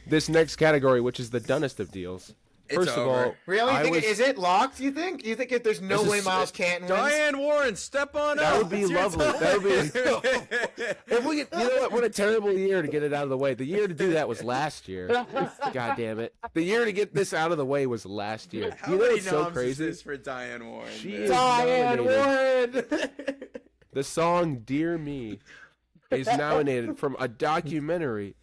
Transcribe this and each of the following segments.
this next category, which is the dumbest of deals. First of all, really, is it locked? You think? You think if there's no way Miles Canton wins? Diane Warren, step on up. That would be lovely. That would be. If we get, you know what? What a terrible year to get it out of the way. The year to do that was last year. God damn it! The year to get this out of the way was last year. How you know many what's so noms crazy? is this for Diane Warren? She man? is Diane nominated. Warren. The song "Dear Me" is nominated from a documentary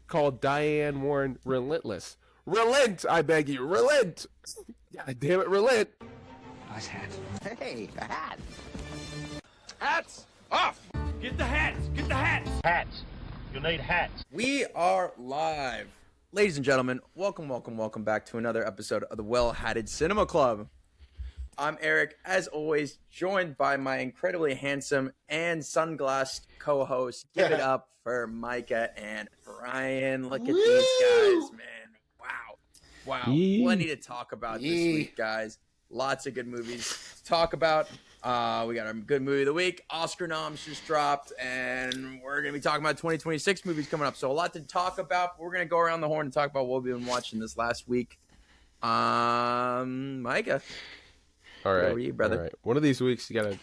called Diane Warren Relentless. Relent, I beg you, relent! God damn it, relent! Nice hat. Hey, a hat. Hats off! Get the hats! Get the hats! Hats. You need hats. We are live. Ladies and gentlemen, welcome back to another episode of the Well-Hatted Cinema Club. I'm Eric, as always, joined by my incredibly handsome and sunglassed co-host. Give it up for Micah and Brian. Look at these guys, man. Wow. Plenty to talk about this week, guys. Lots of good movies to talk about. We got our good movie of the week. Oscar noms just dropped, and we're going to be talking about 2026 movies coming up. So a lot to talk about. But we're going to go around the horn and talk about what we've been watching this last week. Micah. All right. Where are you, brother? All right. One of these weeks, you got to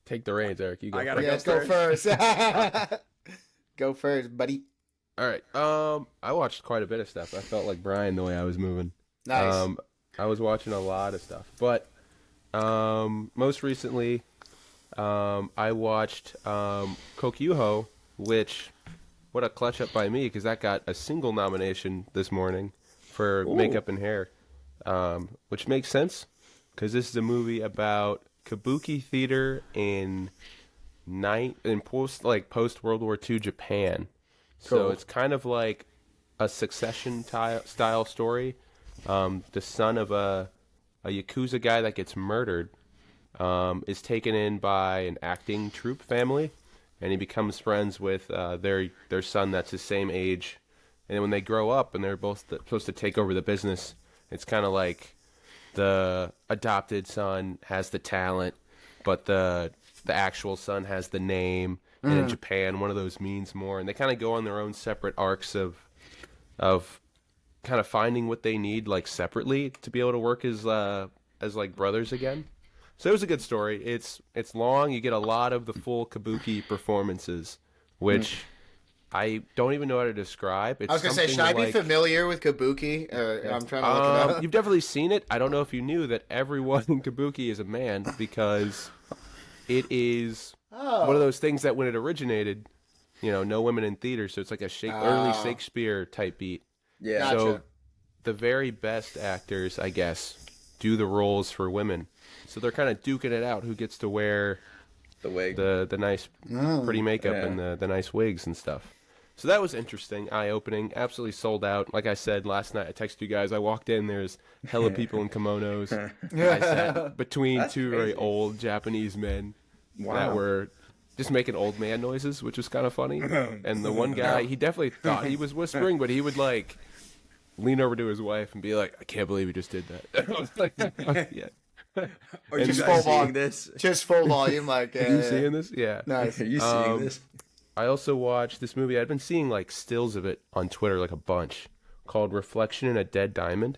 take the reins, Eric. You go. Go first. Go first, buddy. All right. I watched quite a bit of stuff. I felt like Brian the way I was moving. Nice. I was watching a lot of stuff, but most recently, I watched Kokyuho, which what a clutch up by me because that got a single nomination this morning for makeup and hair, which makes sense because this is a movie about kabuki theater in post World War II Japan. So it's kind of like a Succession style story. The son of a Yakuza guy that gets murdered is taken in by an acting troupe family, and he becomes friends with their son that's his same age. And then when they grow up and they're both supposed to take over the business, it's kind of like the adopted son has the talent, but the actual son has the name. And in Japan, one of those means more. And they kind of go on their own separate arcs of kind of finding what they need, like, separately to be able to work as like, brothers again. So it was a good story. It's long. You get a lot of the full kabuki performances, which I don't even know how to describe. I was going to say, should I be familiar with kabuki? I'm trying to look it up. You've definitely seen it. I don't know if you knew that everyone in kabuki is a man because it is... one of those things that when it originated, no women in theater, so it's like a early Shakespeare type beat. Yeah. Gotcha. So the very best actors, I guess, do the roles for women. So they're kind of duking it out who gets to wear The wig. the nice, pretty makeup and the nice wigs and stuff. So that was interesting, eye-opening, absolutely sold out. Like I said last night, I texted you guys. I walked in, there's hella people in kimonos. I sat between two very old Japanese men. Wow. That were just making old man noises, which was kind of funny. And the one guy, he definitely thought he was whispering, but he would like lean over to his wife and be like, "I can't believe he just did that." I was like, yeah. Are you guys seeing this? Just full volume, like. Are you seeing this? Yeah. Nice. Are you seeing this? I also watched this movie. I'd been seeing like stills of it on Twitter, like a bunch, called "Reflection in a Dead Diamond."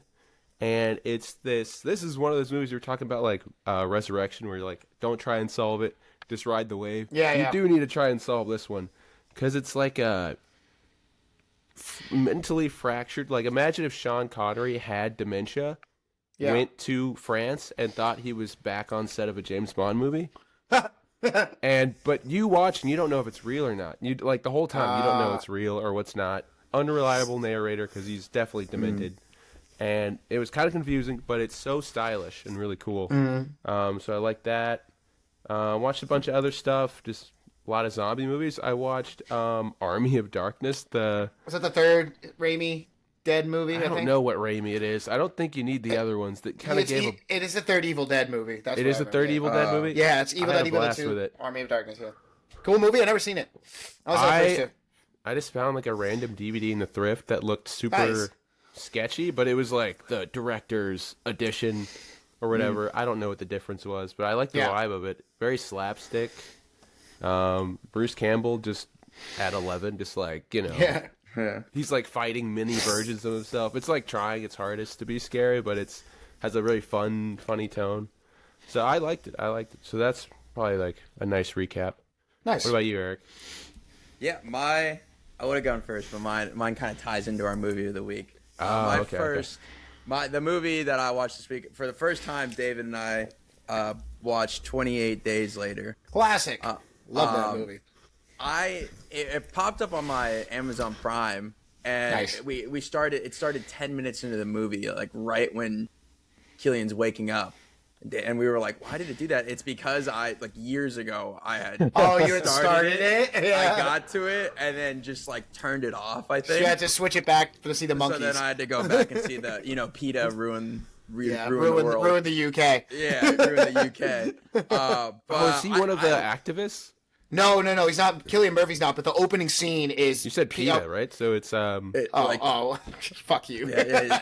And it's this is one of those movies you're talking about, like Resurrection, where you're like, don't try and solve it, just ride the wave. You do need to try and solve this one, because it's like a mentally fractured. Like, imagine if Sean Connery had dementia, went to France, and thought he was back on set of a James Bond movie. But you watch and you don't know if it's real or not. You like the whole time you don't know it's real or what's not. Unreliable narrator because he's definitely demented. And it was kind of confusing, but it's so stylish and really cool. So I like that. Watched a bunch of other stuff, just a lot of zombie movies. I watched Army of Darkness. Was that the third Raimi Dead movie? I don't know what Raimi it is. I don't think you need the other ones that kind of gave. It is the third Evil Dead movie. That's it is the third Evil Dead movie. Yeah, it's Evil Dead, Evil Dead 2, with it. Army of Darkness. Yeah, cool movie. I never seen it. I just found like a random DVD in the thrift that looked super sketchy, but it was like the director's edition or whatever. I don't know what the difference was, but I like the vibe of it. Very slapstick. Bruce Campbell just at 11, just like, Yeah. He's like fighting mini versions of himself. It's like trying its hardest to be scary, but it's has a really funny tone. So I liked it. So that's probably like a nice recap. Nice. What about you, Eric? Yeah, I would have gone first, but mine kind of ties into our movie of the week. Okay. The movie that I watched this week for the first time, David and I watched 28 Days Later. Classic. Love that movie. It popped up on my Amazon Prime, and Nice. we started. It started 10 minutes into the movie, like right when Killian's waking up. And we were like, why did it do that? It's because years ago I had You had started it? Yeah. I got to it and then just like turned it off, I think. You had to switch it back to see the monkeys. So then I had to go back and see the, PETA ruin the world. Ruin the UK. Yeah, ruin the UK. But Is he one of the activists? No, he's not. Cillian Murphy's not, but the opening scene is... You said PETA, right? So it's fuck you. Yeah.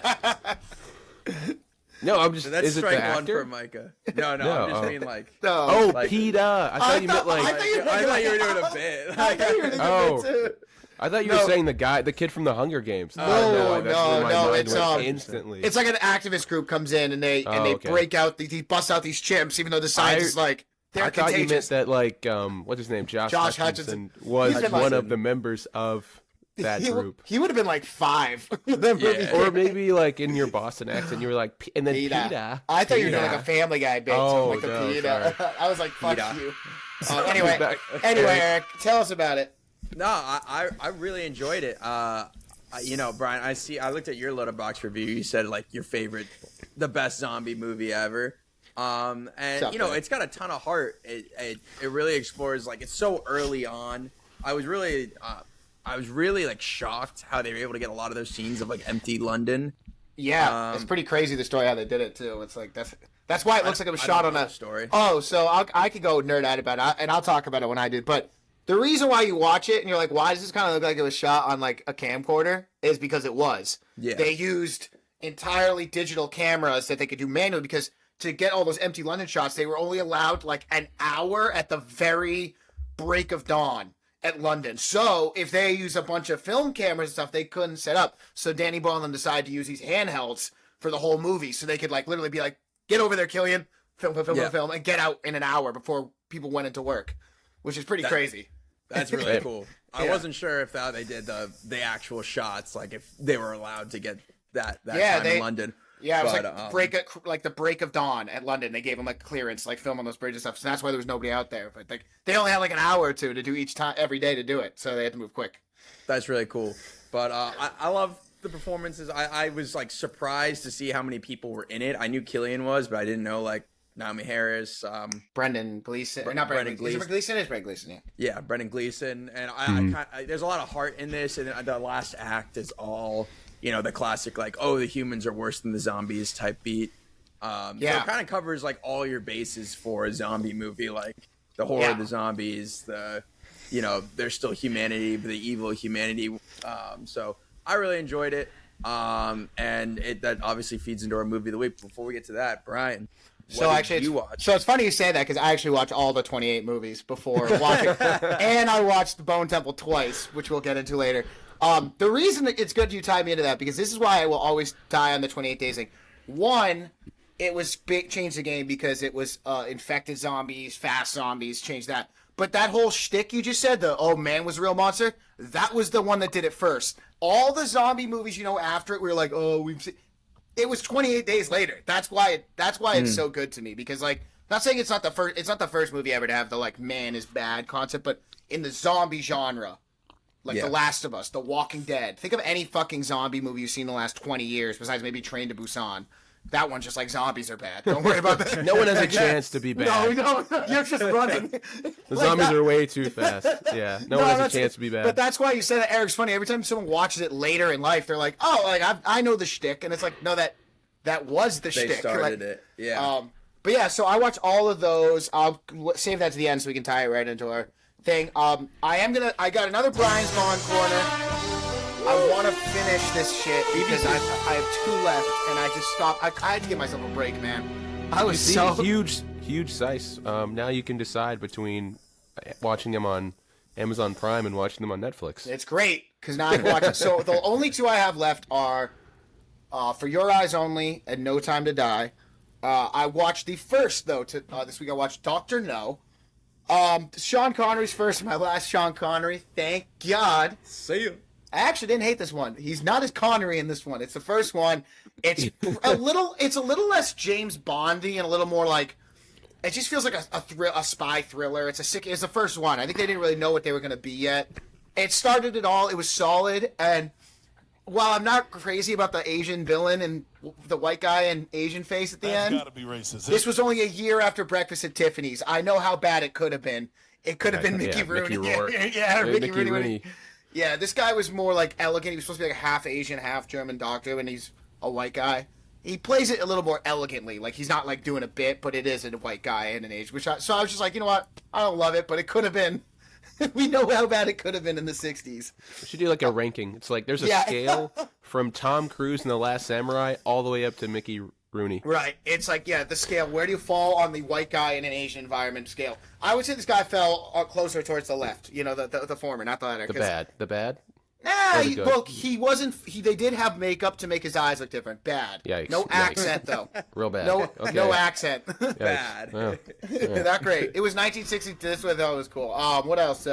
No, I'm just. That's is it the strike one actor? for Micah. No, No, I'm just being like. No. Oh, Like- PETA. I thought you meant like. I thought you were I making thought you were like- doing a bit. I thought you were doing Oh. it too. I thought you were No. saying the kid from the Hunger Games. No, that's where my no, mind it's, went instantly. It's like an activist group comes in and they okay. break out, they bust out these chimps, even though the science is like, they're I thought you meant contagious. that like what's his name, Josh Hutcherson was He's been one like- of the members of that group. He would have been like 5. when that movie Yeah. Or came. maybe like in your Boston accent, you were like, and then PETA. PETA. I thought you were doing PETA. like a Family Guy bit. Oh, like the no, PETA. I was like, fuck PETA. you. Anyway, Eric, tell us about it. No, I really enjoyed it. Brian, I looked at your Letterboxd review. You said like your favorite, the best zombie movie ever. And Stop that. it's got a ton of heart. It really explores, like, it's so early on. I was really like shocked how they were able to get a lot of those scenes of like empty London. Yeah, it's pretty crazy the story how they did it too. It's like that's why it looks like it was I shot don't on know a the story. Oh, so I could go nerd out about it, and I'll talk about it when I do. But the reason why you watch it and you're like, why does this kind of look like it was shot on like a camcorder, is because it was. Yeah. They used entirely digital cameras that they could do manually, because to get all those empty London shots, they were only allowed like an hour at the very break of dawn at London. So if they use a bunch of film cameras and stuff, they couldn't set up. So Danny Boyle and them decided to use these handhelds for the whole movie, so they could like literally be like, get over there, Killian, film, and get out in an hour before people went into work, which is pretty crazy. That's really cool. I Yeah. wasn't sure if how they did the actual shots, like if they were allowed to get that Yeah, time in London. Yeah, it was But, like the break of dawn at London. They gave them like clearance, like film on those bridges and stuff. So that's why there was nobody out there. But like they only had like an hour or two to do each time every day to do it. So they had to move quick. That's really cool. But I love the performances. I was like surprised to see how many people were in it. I knew Killian was, but I didn't know like Naomi Harris. Brendan Gleeson, Bre- not Brendan Brendan Gleeson. Gleeson. Gleeson is Brendan Gleeson. Yeah. Yeah, Brendan Gleeson, and there's a lot of heart in this, and the last act is all the classic like, oh, the humans are worse than the zombies type beat. So it kind of covers like all your bases for a zombie movie, like the horror of the zombies, there's still humanity, but the evil humanity. So I really enjoyed it, and that obviously feeds into our movie of the week. Before we get to that, Brian. What did you watch? So it's funny you say that, because I actually watched all the 28 movies before watching, and I watched the Bone Temple twice, which we'll get into later. The reason that it's good you tie me into that, because this is why I will always die on the 28 Days thing. One, it was changed the game because it was infected zombies, fast zombies, changed that. But that whole shtick you just said, man was a real monster, that was the one that did it first. All the zombie movies, after it, we were like, oh, we've seen. It was 28 Days Later. That's why it's so good to me, because like, not saying it's not the first movie ever to have the like man is bad concept, but in the zombie genre, like The Last of Us, The Walking Dead. Think of any fucking zombie movie you've seen in the last 20 years besides maybe Train to Busan. That one's just like, zombies are bad. Don't worry about that. No one has a chance to be bad. No, you're just running. The zombies are way too fast. Yeah, no one has a that's- chance to be bad. But that's why you said that, Eric's funny. Every time someone watches it later in life, they're like, oh, like I know the shtick. And it's like, no, that was the They shtick. started Like, it. Yeah. But yeah, so I watched all of those. I'll save that to the end so we can tie it right into our thing. I got another Brian's Vaughn corner. I want to finish this shit because I have 2 left, and I just stopped. I had to give myself a break, man. I was See, so huge size. Now you can decide between watching them on Amazon Prime and watching them on Netflix. It's great because now I can watch it. So the only two I have left are For Your Eyes Only and No Time to Die. I watched the first though. This week I watched Doctor No. Sean Connery's first, my last Sean Connery. Thank God. See you. I actually didn't hate this one. He's not as Connery in this one. It's the first one. It's a little less James Bondy and a little more like. It just feels like a spy thriller. It's the first one. I think they didn't really know what they were going to be yet. It started it all. It was solid. And while I'm not crazy about the Asian villain and the white guy and Asian face at the end, Gotta be racist. this was only a year after Breakfast at Tiffany's. I know how bad it could have been. It could have been Mickey Yeah, Rooney. Mickey Rourke. Yeah, Mickey Mickey Rooney. Rooney. Yeah, this guy was more like elegant. He was supposed to be like a half Asian, half German doctor, and he's a white guy. He plays it a little more elegantly. Like, he's not like doing a bit, but it is a white guy and an Asian. So I was just like, you know what? I don't love it, but it could have been. We know how bad it could have been in the 60s. We should do like a ranking. It's like there's a Yeah. scale from Tom Cruise in The Last Samurai all the way up to Mickey Rooney. Right. It's like, yeah, the scale. Where do you fall on the white guy in an Asian environment scale? I would say this guy fell closer towards the left. You know, the former, not the latter. The 'cause- bad. The bad? Nah, Or the good? well, he wasn't. They did have makeup to make his eyes look different. Bad. Yikes. No Yikes. accent though. Real bad. No, Okay. no accent. Yikes. Bad. Oh. Not great. It was 1960. This one I thought was cool. What else?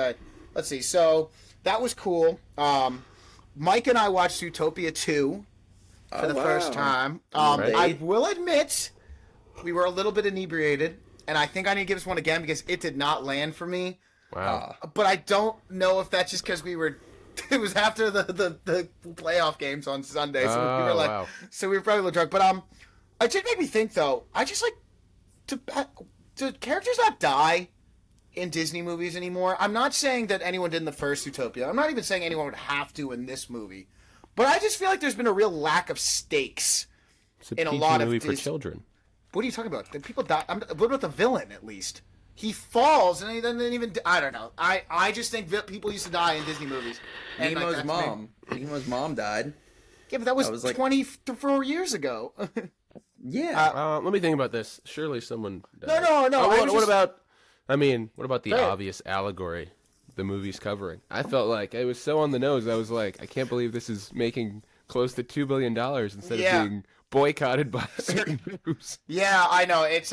Let's see. So that was cool. Mike and I watched Zootopia 2 for the first time. Right. I will admit we were a little bit inebriated, and I think I need to give this one again because it did not land for me. Wow. But I don't know if that's just because we were. It was after the playoff games on Sunday, so we were Oh, like, wow. so we were probably a little drunk. But it did make me think though. I just like do characters not die in Disney movies anymore? I'm not saying that anyone did in the first Zootopia. I'm not even saying anyone would have to in this movie. But I just feel like there's been a real lack of stakes. It's a in a PG lot of movie for Dis- children. What are you talking about? The people die. What about the villain at least? He falls and he doesn't even. I don't know. I just think people used to die in Disney movies. And, like, Nemo's that's mom. Nemo's mom died. Yeah, but that was, was like- 24 years ago. Yeah. Let me think about this. Surely someone. No. I what, was what just- about? I mean, what about the Right. obvious allegory the movie's covering? I felt like it was so on the nose. I was like, I can't believe this is making close to $2 billion instead Yeah. of being boycotted by certain groups. Yeah, I know. It's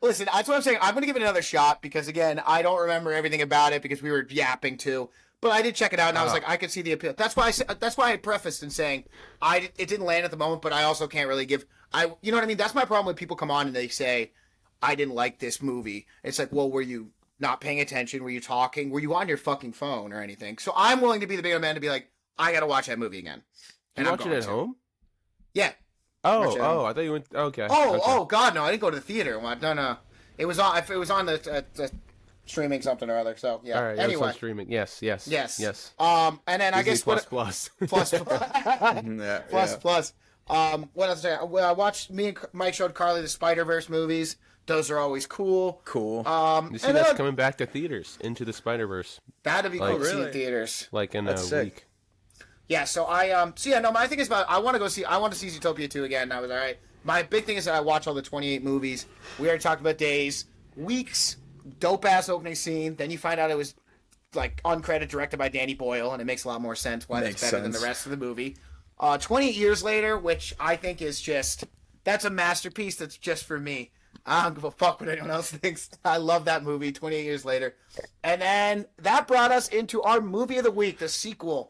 Listen, that's what I'm saying. I'm gonna give it another shot because again, I don't remember everything about it because we were yapping too. But I did check it out and I was like, I could see the appeal. That's why I prefaced in saying it didn't land at the moment, but I also can't really give. You know what I mean? That's my problem when people come on and they say, I didn't like this movie. It's like, well, were you not paying attention? Were you talking? Were you on your fucking phone or anything? So I'm willing to be the bigger man to be like, I gotta watch that movie again. Did you watch it at home? Yeah. Watch it at home. I thought you went. Okay. Oh, okay. oh, God, no! I didn't go to the theater. No. It was on. It was on the streaming something or other. So yeah. All right. That was Anyway, on streaming. Yes. Yes. yes. Yes. And then I Disney guess plus plus. plus. Yeah, Plus. What else? I watched. Me and Mike showed Carly the Spider-Verse movies. Those are always cool. Cool. You see, and that's then coming back to theaters, Into the Spider-Verse, that'd be cool to see in really? theaters. like in That's a sick. week. Yeah. So my thing is about I want to see Zootopia 2 again. And I was all right. My big thing is that I watch all the 28 movies. We already talked about days, weeks, dope ass opening scene. Then you find out it was like uncredited, directed by Danny Boyle, and it makes a lot more sense why Makes that's better than the sense. rest of the movie. 28 years later, which I think is that's a masterpiece. That's just for me. I don't give a fuck what anyone else thinks. I love that movie. 28 years later, and then that brought us into our movie of the week, the sequel.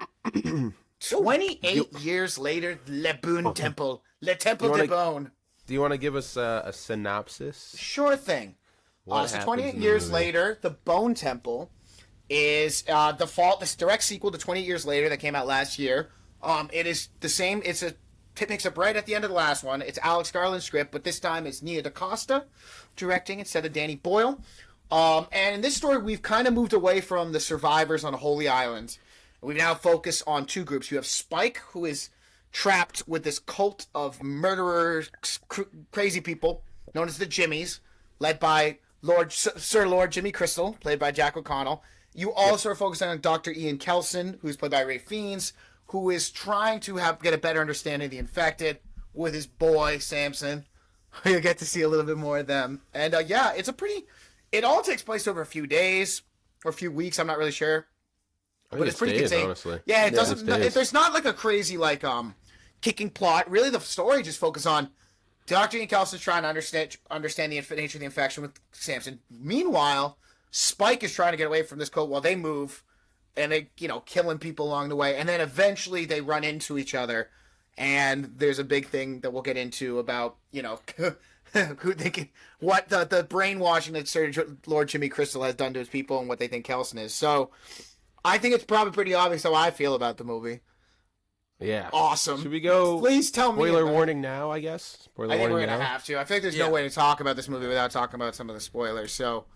28 years later, Le Boon Temple. Le Temple You de wanna- Bone. Do you want to give us a synopsis? Sure thing. What So happens 28 in the years movie? later, the Bone Temple is this direct sequel to 28 Years Later that came out last year. It is the same. It picks up right at the end of the last one. It's Alex Garland's script, but this time it's Nia DaCosta directing instead of Danny Boyle. And in this story, we've kind of moved away from the survivors on Holy Island. We now focus on two groups. You have Spike, who is trapped with this cult of murderers, crazy people known as the Jimmies, led by Sir Lord Jimmy Crystal, played by Jack O'Connell. You also are focusing on Dr. Ian Kelson, who's played by Ray Fiennes, who is trying to get a better understanding of the infected with his boy Samson. You'll get to see a little bit more of them. And it all takes place over a few days. or a few weeks. I'm not really sure. I think But it's pretty stays, contained. honestly. Yeah, it doesn't. stays. There's not like a crazy like kicking plot. Really, the story just focuses on Dr. Ian Kelson trying to understand the nature of the infection with Samson. Meanwhile, Spike is trying to get away from this cult while they move, and they killing people along the way. And then eventually they run into each other, and there's a big thing that we'll get into about who they can, what the brainwashing that Sir Lord Jimmy Crystal has done to his people and what they think Kelson is. So I think it's probably pretty obvious how I feel about the movie. Yeah. Awesome. Should we go? Please tell me. Spoiler about it. warning now, I guess. Spoiler I think we're warning gonna now. have to. I feel like there's Yeah. no way to talk about this movie without talking about some of the spoilers. So,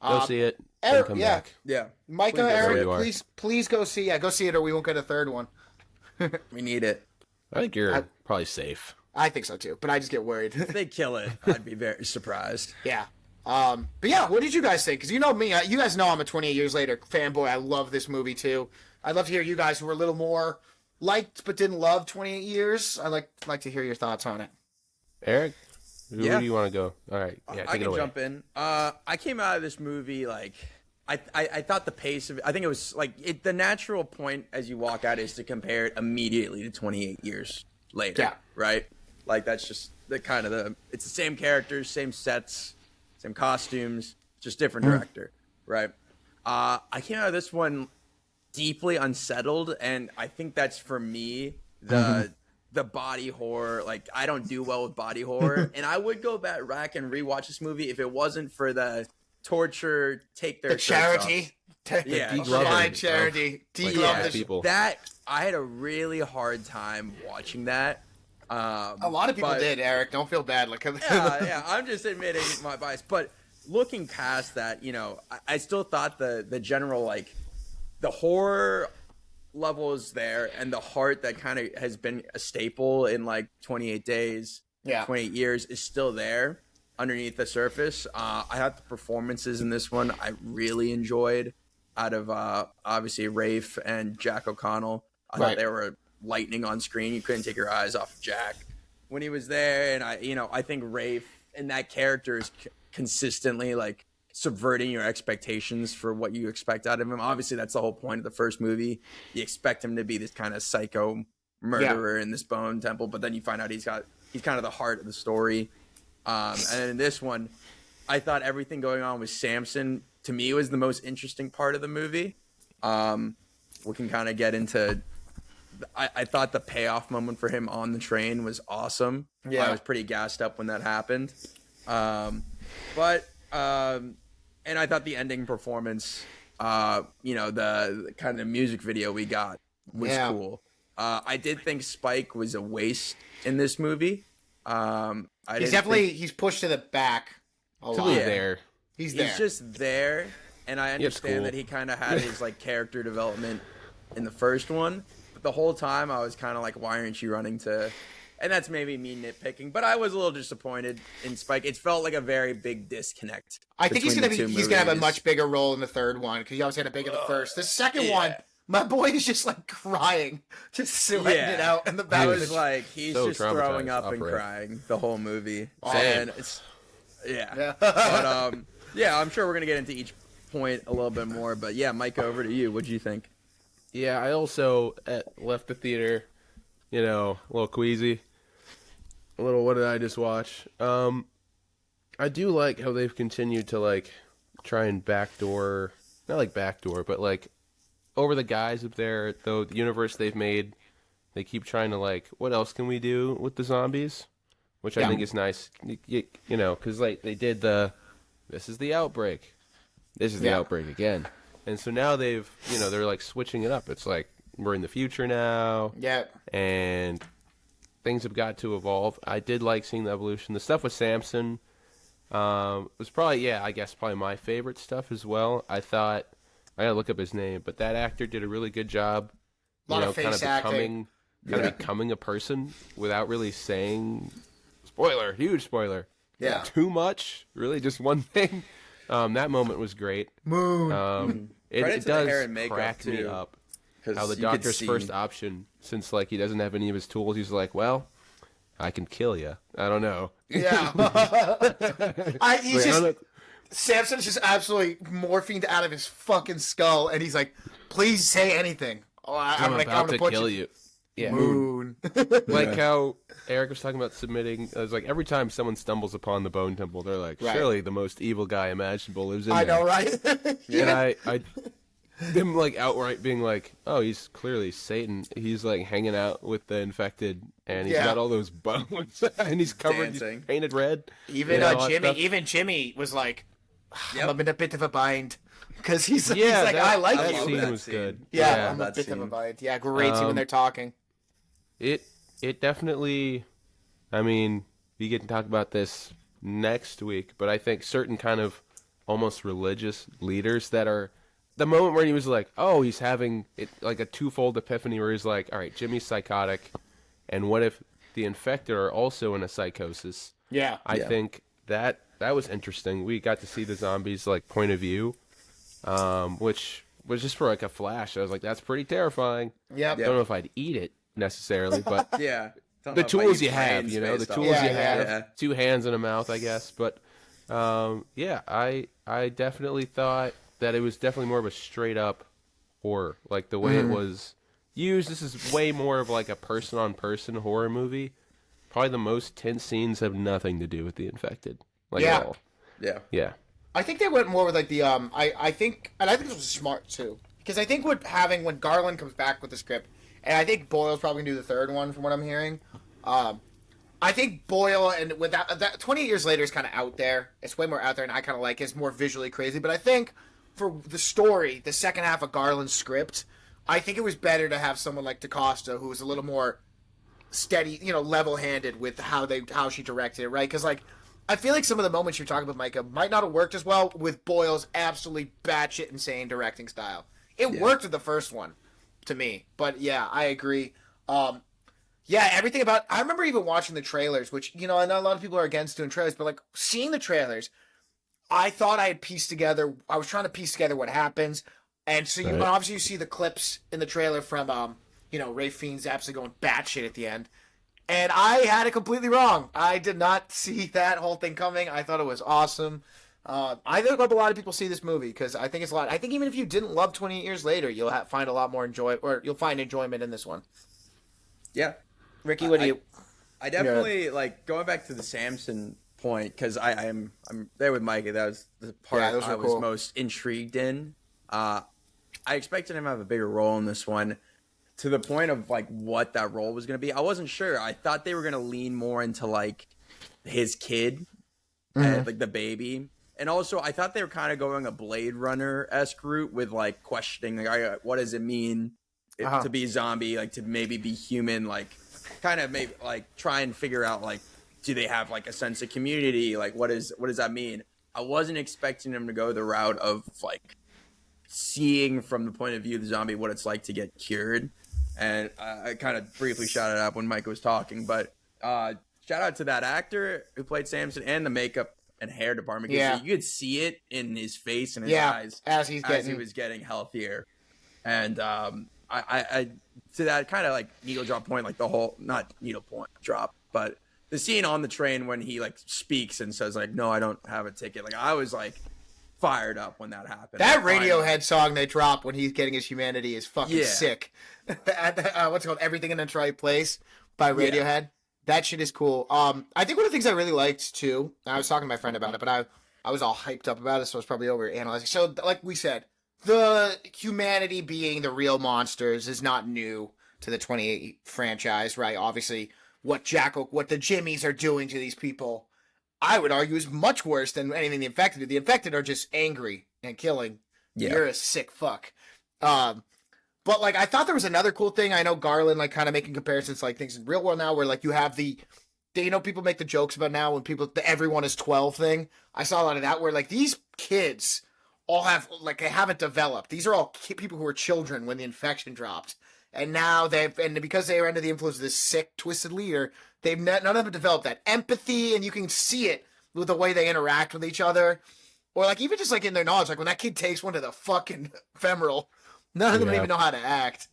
Go see it. Then Eric, come yeah. back. Yeah, Micah, Please go where Eric, you are. please go see. Yeah, go see it, or we won't get a third one. we need it. I think you're probably safe. I think so too, but I just get worried. If they kill it, I'd be very surprised. Yeah. But yeah, what did you guys think? Because you know me, you guys know I'm a 28 years later fanboy. I love this movie too. I'd love to hear you guys who were a little more liked but didn't love 28 years. I'd like to hear your thoughts on it. Eric, who Yeah. do you want to go? All right. Yeah, I take it can away. jump in. I came out of this movie like I thought the pace of it. I think it was like the natural point as you walk out is to compare it immediately to 28 years later. Yeah. Right. Like that's just the kind of it's the same characters, same sets, same costumes, just different director. Right. I came out of this one deeply unsettled, and I think that's for me the body horror. Like I don't do well with body horror, and I would go back and rewatch this movie if it wasn't for the torture, take their The shirts charity. Yeah, Provide Degloving charity. of, like, Deglove bad the people. That I had a really hard time watching that. A lot of people but- did, Eric. Don't feel bad. Like, yeah, I'm just admitting my bias. But looking past that, I still thought the general like the horror level is there, and the heart that kind of has been a staple in like 28 days, Yeah. 28 years is still there underneath the surface. I thought the performances in this one I really enjoyed. Out of obviously Rafe and Jack O'Connell, I Right. thought they were lightning on screen. You couldn't take your eyes off of Jack when he was there, and I think Rafe and that character is consistently like subverting your expectations for what you expect out of him. Obviously, that's the whole point of the first movie. You expect him to be this kind of psycho murderer in this bone temple, but then you find out he's kind of the heart of the story. And in this one, I thought everything going on with Samson to me was the most interesting part of the movie. We can kind of get into. I thought the payoff moment for him on the train was awesome. Yeah. I was pretty gassed up when that happened. And I thought the ending performance, the kind of the music video we got was Yeah. cool. I did think Spike was a waste in this movie. he's pushed to the back a To lot. be Yeah. there. He's there. He's just there, and I understand cool. that he kind of had his like character development in the first one, but the whole time I was kind of like, why aren't you running to? And that's maybe me nitpicking, but I was a little disappointed in Spike. It felt like a very big disconnect. I think he's between gonna the two he's gonna have a movies. much bigger role in the third one because he obviously had a big in the first. The second one, my boy is just like crying, just sweating Yeah. it out in the I back. was like, he's So just throwing traumatized up off and rip. crying the whole movie. Same. And it's but yeah, I'm sure we're gonna get into each point a little bit more. But yeah, Mike, over to you. What do you think? Yeah, I also left the theater, a little queasy. A little, what did I just watch? I do like how they've continued to, like, try and backdoor, not like backdoor, but, like, over the guise of the universe they've made, they keep trying to, like, what else can we do with the zombies? Which I think is nice, because, like, they did this is the outbreak. This is the outbreak again. And so now they're like switching it up. It's like we're in the future now, yeah. and things have got to evolve. I did like seeing the evolution. The stuff with Samson was probably, I guess probably my favorite stuff as well. I thought, I gotta look up his name, but that actor did a really good job. Lot of face acting. Becoming a person without really saying, spoiler, huge spoiler. Yeah. Too much, really, just one thing. That moment was great. Moon. It Credit to the does hair and makeup, crack me too, up. 'Cause How the you could doctor's see- first option, since like he doesn't have any of his tools, he's like, well, I can kill you. I don't know. Yeah. He's Like, I just don't know. Samson's just absolutely morphined out of his fucking skull, and he's like, "Please say anything. Oh, I'm about to punch kill you. Yeah. Moon. Like how Eric was talking about submitting. It was like every time someone stumbles upon the Bone Temple, they're like, Right. surely the most evil guy imaginable lives in I there. know, right? And I them like outright being like, oh, he's clearly Satan. He's like hanging out with the infected, and he's Yeah. got all those bones, and he's covered, he's Dancing. painted red. Even all that Jimmy, stuff. even Jimmy was like, Yep. "I'm in a bit of a bind," because he's like, that, "I like that you." love scene that was scene. good. Yeah, I'm a that bit of a scene. bind. Yeah, great scene when they're talking. It definitely, I mean, we get to talk about this next week, but I think certain kind of almost religious leaders that are the moment where he was like, oh, he's having it like a twofold epiphany where he's like, all right, Jimmy's psychotic, and what if the infected are also in a psychosis? Yeah, I think that was interesting. We got to see the zombies like point of view, which was just for like a flash. I was like, that's pretty terrifying. Yep. I don't know if I'd eat it necessarily, but Yeah. Don't the know if I tools eat you have, brains you know, the based off- tools Yeah, you yeah. have, Yeah. 2 hands and a mouth, I guess. But yeah, I definitely thought that it was definitely more of a straight up horror, like the way it was used. This is way more of like a person on person horror movie. Probably the most tense scenes have nothing to do with the infected, like Yeah. at all. Yeah. Yeah, I think they went more with like the I think this was smart too, because I think when Garland comes back with the script, and I think Boyle's probably gonna do the third one from what I'm hearing. I think Boyle, and with that 28 years later is kind of out there. It's way more out there, and I kind of like it. It's more visually crazy. But I think for the story, the second half of Garland's script, I think it was better to have someone like DaCosta, who was a little more steady, level-handed with how she directed it, right? Because like I feel like some of the moments you're talking about, Micah, might not have worked as well with Boyle's absolutely batshit insane directing style. It worked with the first one, to me. But yeah, I agree. Yeah, everything about. I remember even watching the trailers, which I know a lot of people are against doing trailers, but like seeing the trailers, I thought I had pieced together. I was trying to piece together what happens, and so Right. obviously you see the clips in the trailer from Ray Fiennes absolutely going batshit at the end. And I had it completely wrong. I did not see that whole thing coming. I thought it was awesome. I hope a lot of people see this movie because I think it's a lot. I think even if you didn't love 28 Years Later, you'll find a lot more you'll find enjoyment in this one. Yeah. Ricky, what do you? I definitely like going back to the Samson point because I'm there with Mikey. That was the part Yeah, those were I was cool. most intrigued in. I expected him to have a bigger role in this one, to the point of like what that role was going to be. I wasn't sure. I thought they were going to lean more into like his kid, and, like the baby. And also, I thought they were kind of going a Blade Runner-esque route with like questioning, like, all right, what does it mean to be a zombie, like to maybe be human, like kind of maybe like try and figure out like, do they have like a sense of community? Like, what does that mean? I wasn't expecting them to go the route of like seeing from the point of view of the zombie what it's like to get cured. And I kind of briefly shouted out when Mike was talking, but shout out to that actor who played Samson and the makeup and hair department. 'Cause Yeah. you could see it in his face and his Yeah, eyes as he getting was getting healthier. And I to that kind of like needle drop point, like the whole, not needle point drop, but the scene on the train when he like speaks and says like, no, I don't have a ticket. Like I was like fired up when that happened. That Like, Radiohead song they drop when he's getting his humanity is fucking Yeah. sick. What's it called? Everything in its Right Place by Radiohead. That shit is cool. I think one of the things I really liked too, and I was talking to my friend about it, but I was all hyped up about it, so I was probably over analyzing. So, like we said, the humanity being the real monsters is not new to the 28 franchise, right? Obviously, what the Jimmies are doing to these people, I would argue, is much worse than anything the Infected do. The Infected are just angry and killing. Yeah. You're a sick fuck. But like I thought there was another cool thing. I know Garland like kind of making comparisons to, like things in real world now, where like you have people make the jokes about now when the everyone is 12 thing. I saw a lot of that where like these kids all have like they haven't developed. These are all people who were children when the infection dropped, and now because they are under the influence of this sick, twisted leader, none of them have developed that empathy, and you can see it with the way they interact with each other, or like even just like in their knowledge, like when that kid takes one to the fucking femoral. None of them Yeah. even know how to act.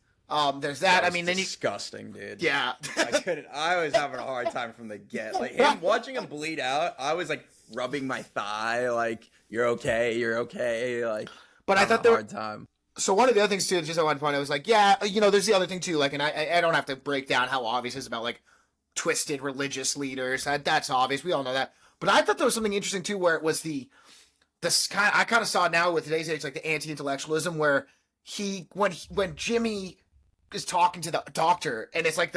There's that. I was mean, disgusting, dude. yeah. I couldn't. I was having a hard time from the get. Like him watching him bleed out. I was like rubbing my thigh, like, you're okay, like. But I having thought a there. hard time. So one of the other things too, just at one point, I was like, yeah, there's the other thing too, like, and I don't have to break down how obvious it's about like twisted religious leaders. That's obvious. We all know that. But I thought there was something interesting too, where it was this kind. I kind of saw it now with today's age, like the anti-intellectualism, where when Jimmy is talking to the doctor, and it's like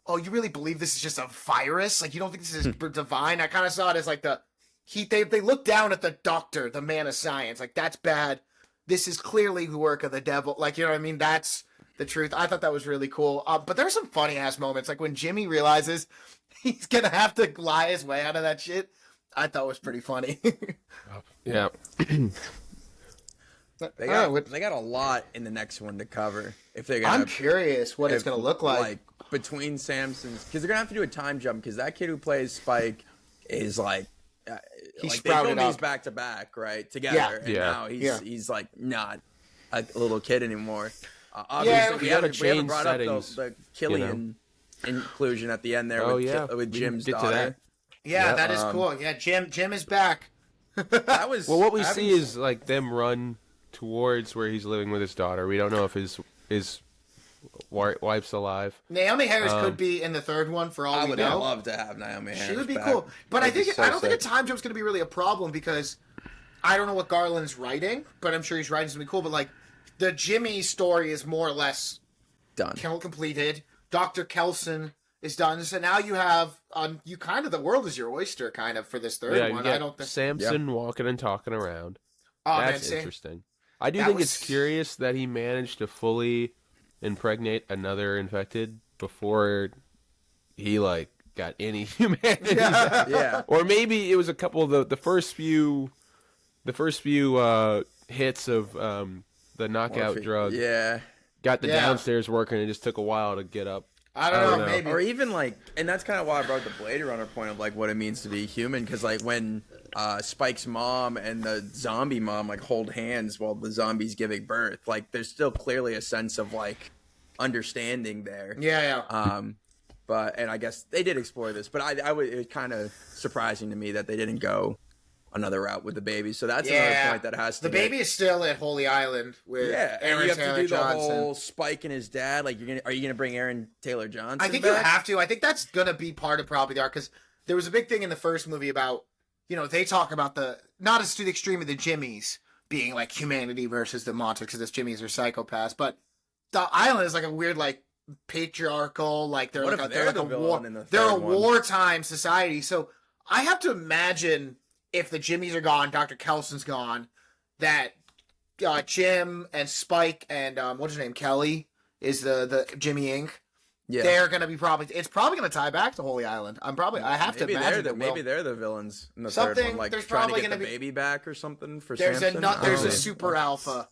oh, you really believe this is just a virus? Like, you don't think this is divine? I kind of saw it as like they look down at the doctor, the man of science, like that's bad. This is clearly the work of the devil. Like, you know what I mean? That's the truth. I thought that was really cool. But there's some funny ass moments, like when Jimmy realizes he's gonna have to lie his way out of that shit. I thought was pretty funny. Yeah. They got a lot in the next one to cover. If they're gonna, I'm curious what it's gonna look like. Between Samson's, because they're gonna have to do a time jump. Because that kid who plays Spike is like, He they sprouted filmed these up. back to back, right, together. Yeah. And Yeah. now he's like not a little kid anymore. Yeah, Obviously, we we gotta haven't change brought settings, up the Killian inclusion at the end there Oh, with, yeah. with We can Jim's get to daughter. that. Yeah, Yeah, that is cool. Yeah, Jim is back. That was Well, what we having- see is like them run towards where he's living with his daughter. We don't know if his wife's alive. Naomi Harris could be in the third one for all I we would know. love to have Naomi Harris. She would be back. cool, but I That'd be think so I don't think a sick. time jump's going to be really a problem because I don't know what Garland's writing, but I'm sure he's writing something cool. But like the Jimmy story is more or less done. completed. Dr. Kelson is done, so now you have you kind of the world is your oyster kind of for this third Yeah, you one. get I don't think. Samson walking and talking around. Oh That's man, interesting. I do that think was- it's curious that he managed to fully impregnate another infected before he like got any humanity. Yeah. Or maybe it was a couple of the first few hits of the knockout Morphine. drug Yeah. got the Yeah. downstairs working. It just took a while to get up. I don't know, know. maybe. Or even like, and that's kind of why I brought the Blade Runner point of like what it means to be human, because like when Spike's mom and the zombie mom like hold hands while the zombie's giving birth, like there's still clearly a sense of like understanding there. Yeah. But and I guess they did explore this, but it was kind of surprising to me that they didn't go another route with the baby. So that's another point that has to The baby is still at Holy Island with Yeah, and Aaron you have Taylor to do the Johnson. whole Spike and his dad. Like, are you gonna bring Aaron Taylor Johnson? I think back? you have to. I think that's gonna be part of probably the arc because there was a big thing in the first movie about they talk about not as to the extreme of the Jimmys being like humanity versus the monsters because the Jimmys are psychopaths, but the island is like a weird like patriarchal like they're What like if they're they're like the a war villain in the they're a third one? wartime society. So I have to imagine if the Jimmys are gone, Dr. Kelson's gone, that Jim and Spike and what's his name, Kelly is the Jimmy Inc. Yeah. They're gonna be it's probably gonna tie back to Holy Island. I have to Maybe imagine they're that maybe they're the villains in the third Something- one, like there's trying to probably get the gonna be- baby back or something for there's Samson. there's Oh. a super alpha.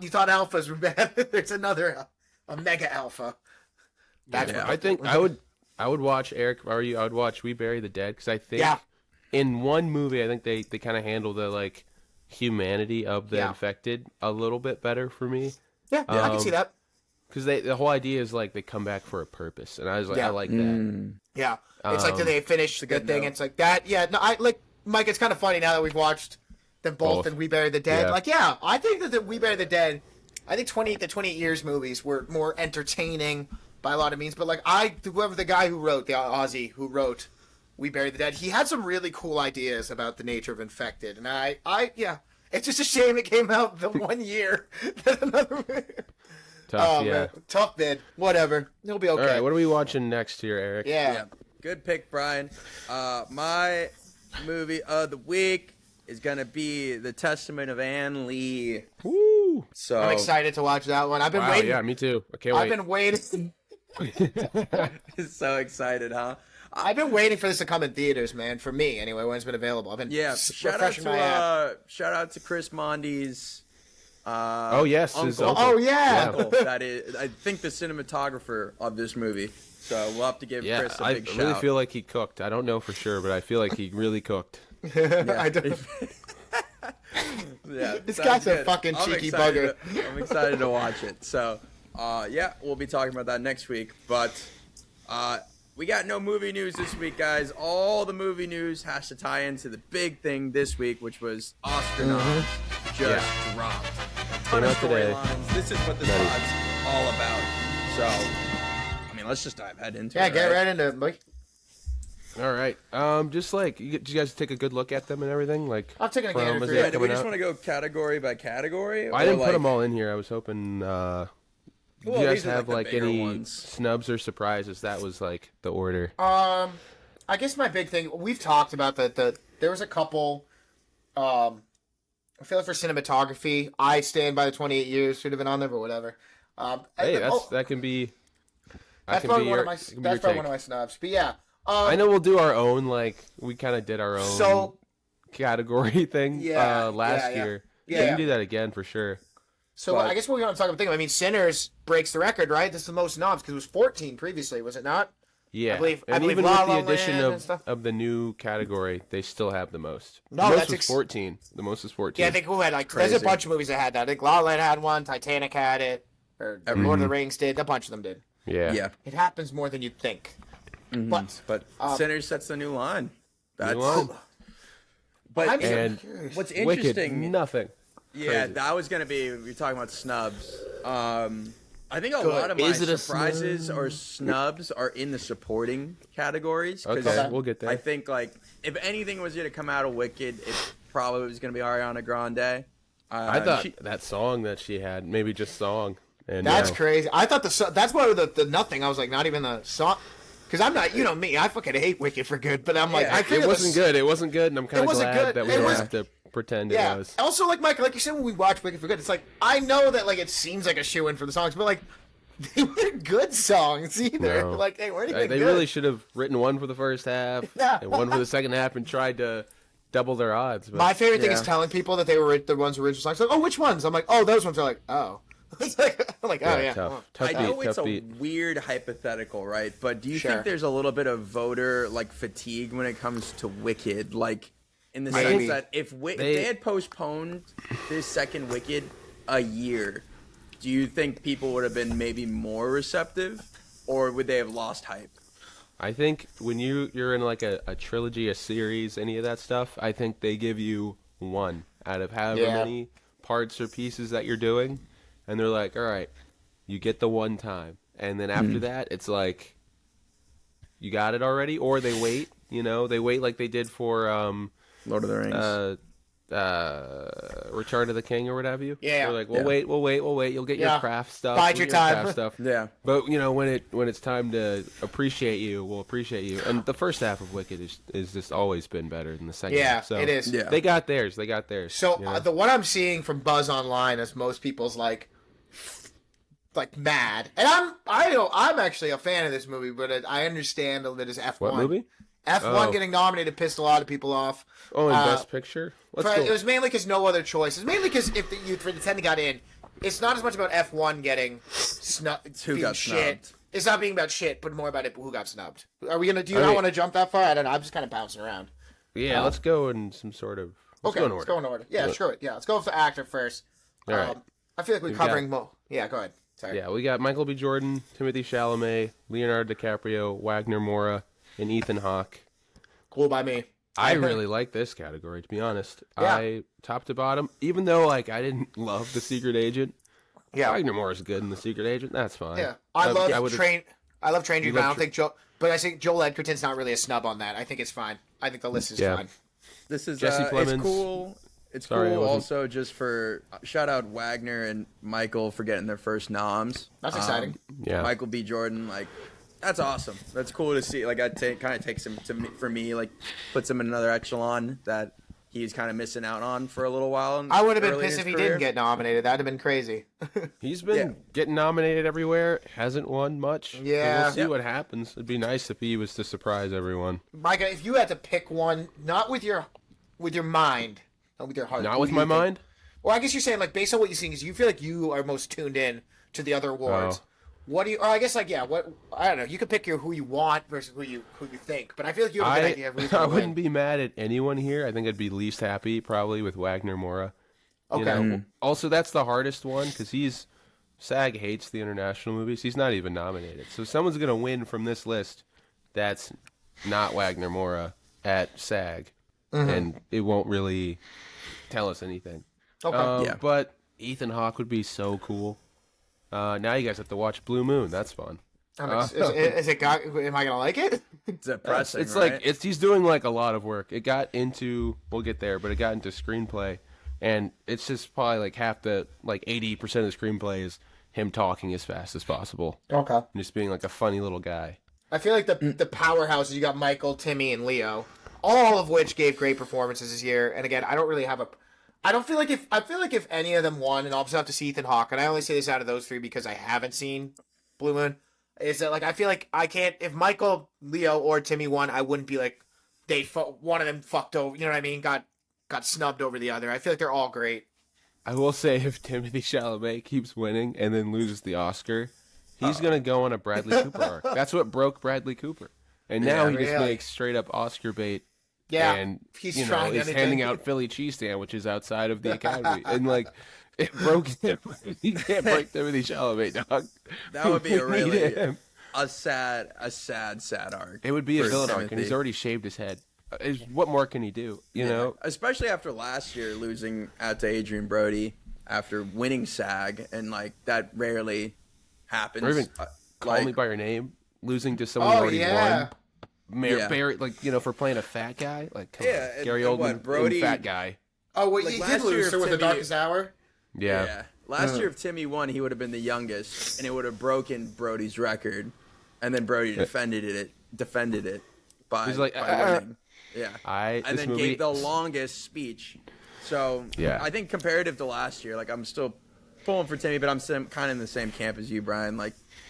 You thought alphas were bad. There's another a mega alpha. That's Yeah. what I think I would watch Eric. If I were you, I would watch We Bury the Dead because I think Yeah. in one movie I think they kind of handle the like humanity of the Yeah. infected a little bit better for me Yeah, I can see that. because the whole idea is like they come back for a purpose and I was like Yeah. I like that. Yeah, it's like do they finish the good thing? note. It's like that. Yeah, no, I like Mike. It's kind of funny now that we've watched them both, Both. and We Bury the Dead. Yeah. Like, yeah, I think that the We Bury the Dead. I think 28 years movies were more entertaining by a lot of means. But like whoever the guy who wrote the Aussie who wrote We Bury the Dead, he had some really cool ideas about the nature of infected, and yeah, it's just a shame it came out the 1 year that another. Tough, Oh yeah. man, tough bid. Whatever, it'll be okay. All right, what are we watching next here, Eric? yeah. Yeah, good pick, Brian. My movie of the week is gonna be The Testament of Anne Lee. Woo! So I'm excited to watch that one. I've been Wow, waiting. yeah, me too. I can't I've wait. been waiting. so excited, huh? I've been waiting for this to come in theaters, man. For me, anyway, when it's been available. I've been Yeah, refreshing my app. shout out to Chris Mondi's. Oh yes, his uncle. uncle. Oh yeah. Uncle, that is, I think the cinematographer of this movie. So we'll have to give Yeah, Chris a I big really shout. feel like he cooked. I don't know for sure, but I feel like he really cooked. I don't. Yeah, This sounds guy's a good. fucking I'm cheeky excited bugger. I'm excited to watch it. So, yeah, we'll be talking about that next week. But We got no movie news this week, guys. All the movie news has to tie into the big thing this week, which was Oscar noms just dropped. A ton of Came out today. storylines. This is what this Nice. pod's all about. So, I mean, let's just dive head into Yeah, it. get right into it, Mike. All right. Just like, did you guys take a good look at them and everything? Like, I'm taking a from- gander was through it it. Yeah, do we coming just out? want to go category by category? I or, didn't put like- them all in here. I was hoping. Do Well, you guys these are, have the like bigger any ones. snubs or surprises? That was like the order. I guess my big thing, we've talked about there was a couple, I feel like for cinematography, I stand by the 28 years, should have been on there, but whatever. Hey, and- that can be. that's can probably be one your- of my, it can be that's your probably take. one of my snubs, but yeah. I know we'll do our own. Like, we kind of did our own So, category thing Yeah, last yeah. year. Yeah. We can do that again for sure. so but- I guess what we want to talk about, I mean, Sinners breaks the record, right? This is the most knobs, because it was 14 previously, was it not? Yeah, I believe and La even La with the addition Land and stuff. of the new category, they still have the most. No, the most that's was 14. The most was 14. Yeah, I think who had, like, there's Crazy. a bunch of movies that had that. I think La La Land had one, Titanic had it, or Lord of the Rings did, a bunch of them did. yeah. Yeah, It happens more than you'd think. But but Sinners sets the new line. That's line. But I'm And curious. what's Wicked, interesting? nothing. Yeah, Crazy. that was gonna be. You're talking about snubs. I think a Good. lot of my Is it a surprises or snubs are in the supporting categories. 'cause Okay, we'll get there. I think like if anything was gonna come out of Wicked, it probably was gonna be Ariana Grande. I thought she- that song that she had, maybe just song. And That's crazy. I thought that's why the nothing. I was like, not even the song, because I'm not. You know me. I fucking hate Wicked for good. But I'm like, Yeah, I it figured It wasn't the, good. It wasn't good, and I'm kind It of wasn't glad good. that we It don't was- have to pretend Yeah. it was. Also, like Michael, like you said when we watch Wicked for good, it's like I know that like it seems like a shoe in for the songs, but like they weren't good songs either. No. Like they weren't even They good. really should have written one for the first half Yeah. and one for the second half and tried to double their odds. But My favorite thing is Yeah. telling people that they were the ones who original songs. Like, oh, which ones? I'm like, oh, those ones. Are like, oh. It's like, I'm like, oh yeah. tough. I Tough know beat, it's tough a beat. weird hypothetical, right? But do you Sure. think there's a little bit of voter like fatigue when it comes to Wicked? Like in the Maybe. sense that if they had postponed this second Wicked a year, do you think people would have been maybe more receptive, or would they have lost hype? I think when you're in like a trilogy, a series, any of that stuff, I think they give you one out of however Yeah. many parts or pieces that you're doing, and they're like, all right, you get the one time, and then after that, it's like you got it already, or they wait. They wait like they did for Lord of the Rings. Return of the King or what have you. Yeah. They're like, we'll Yeah. wait. You'll get Yeah. your craft stuff. Bide we'll your get time. craft stuff. Yeah. But when it's time to appreciate you, we'll appreciate you. And the first half of Wicked is just always been better than the second. Yeah, half. So it is. Yeah. They got theirs. So you know? the one I'm seeing from Buzz Online is most people's like mad, and I'm actually a fan of this movie, but I understand that it's F1. What movie? F1 Oh. getting nominated pissed a lot of people off. Oh, and Uh, Best Picture. Let's For- go. It was mainly because no other choice. It's mainly because if the Ten got in, it's not as much about F1 getting Who got shit. snubbed. It's not being about shit, but more about who got snubbed. Are we gonna? Do you I not mean- want to jump that far? I don't know. I'm just kind of bouncing around. Yeah, let's go in some sort of. Let's Okay, go in let's order. go in order. Yeah, screw it. Yeah, let's go with the actor first. All right. I feel like we're We've covering more. Yeah, go ahead. Sorry. Yeah, we got Michael B. Jordan, Timothy Chalamet, Leonardo DiCaprio, Wagner Moura, and Ethan Hawke. Cool by me. I really like this category, to be honest. Yeah. I top to bottom, even though like I didn't love The Secret Agent. Yeah. Wagner Moura's good in The Secret Agent. That's fine. Yeah, I love would've- Train. I love Train You Dream. I love don't think Joe, but I think Joel Edgerton's not really a snub on that. I think it's fine. I think the list is Yeah. fine. This is Jesse it's Plemons. cool. It's Sorry, I cool wasn't- also just for shout out Wagner and Michael for getting their first noms. That's exciting. Yeah. Michael B. Jordan, like that's awesome. That's cool to see. Like I kind of takes him to me, for me, like puts him in another echelon that he's kind of missing out on for a little while. I would have been early in pissed his if he career. didn't get nominated. That'd have been crazy. He's been Yeah. getting nominated everywhere. Hasn't won much. So Yeah. we'll see Yep. what happens. It'd be nice if he was to surprise everyone. Micah, if you had to pick one, not with your mind, not with your heart, Not who with do my you think- mind. Well, I guess you're saying like based on what you're seeing, is you feel like you are most tuned in to the other awards. Oh. What do you? Or I guess like yeah. What I don't know. You could pick who you want versus who you think. But I feel like you have a good idea of who's I going to wouldn't win. be mad at anyone here. I think I'd be least happy probably with Wagner Moura. You Okay. know? Also, that's the hardest one because SAG hates the international movies. He's not even nominated. So someone's gonna win from this list. that's not Wagner Moura at SAG, and it won't really tell us anything. Okay. Yeah. But Ethan Hawke would be so cool. Now you guys have to watch Blue Moon. That's fun. Is it got? Am I gonna like it? It's depressing. It's right? like he's doing like a lot of work. It got into we'll get there, but it got into screenplay, and it's just probably like half the 80% of the screenplay is him talking as fast as possible Okay. and just being like a funny little guy. I feel like the powerhouses, you got Michael, Timmy, and Leo, all of which gave great performances this year. And again, I don't really have a. I feel like if any of them won, and I'll just have to see Ethan Hawke, and I only say this out of those three because I haven't seen Blue Moon. Is that I feel like I can't if Michael, Leo, or Timmy won, I wouldn't be like one of them fucked over. You know what I mean? Got snubbed over the other. I feel like they're all great. I will say if Timothy Chalamet keeps winning and then loses the Oscar, he's gonna go on a Bradley Cooper arc. That's what broke Bradley Cooper, and now he just really. makes straight up Oscar bait. Yeah, and he's he's trying anything. handing out Philly cheese sandwiches outside of the Academy, and it broke him. He can't break Timothy Chalamet, dog. That would be a We need really him. a sad arc. It would be a for villain arc, and Timothy. he's already shaved his head. What more can he do? You know? Especially after last year losing out to Adrian Brody after winning SAG, and that rarely happens. Or even Call Me by Your Name, losing to someone who Oh already yeah. won. Yeah. Barry, for playing a fat guy. Come Yeah, on. and- Gary and Oldman, what, Brody- fat guy. Oh, well, Like he last did year lose if to with the Timmy- Darkest Hour. Yeah. Last year, if Timmy won, he would have been the youngest, and it would have broken Brody's record, and then Brody defended it by, He's like, by winning. Yeah. and And this then movie, gave the longest speech. So Yeah. I think comparative to last year, I'm still pulling for Timmy, but I'm kind of in the same camp as you, Brian.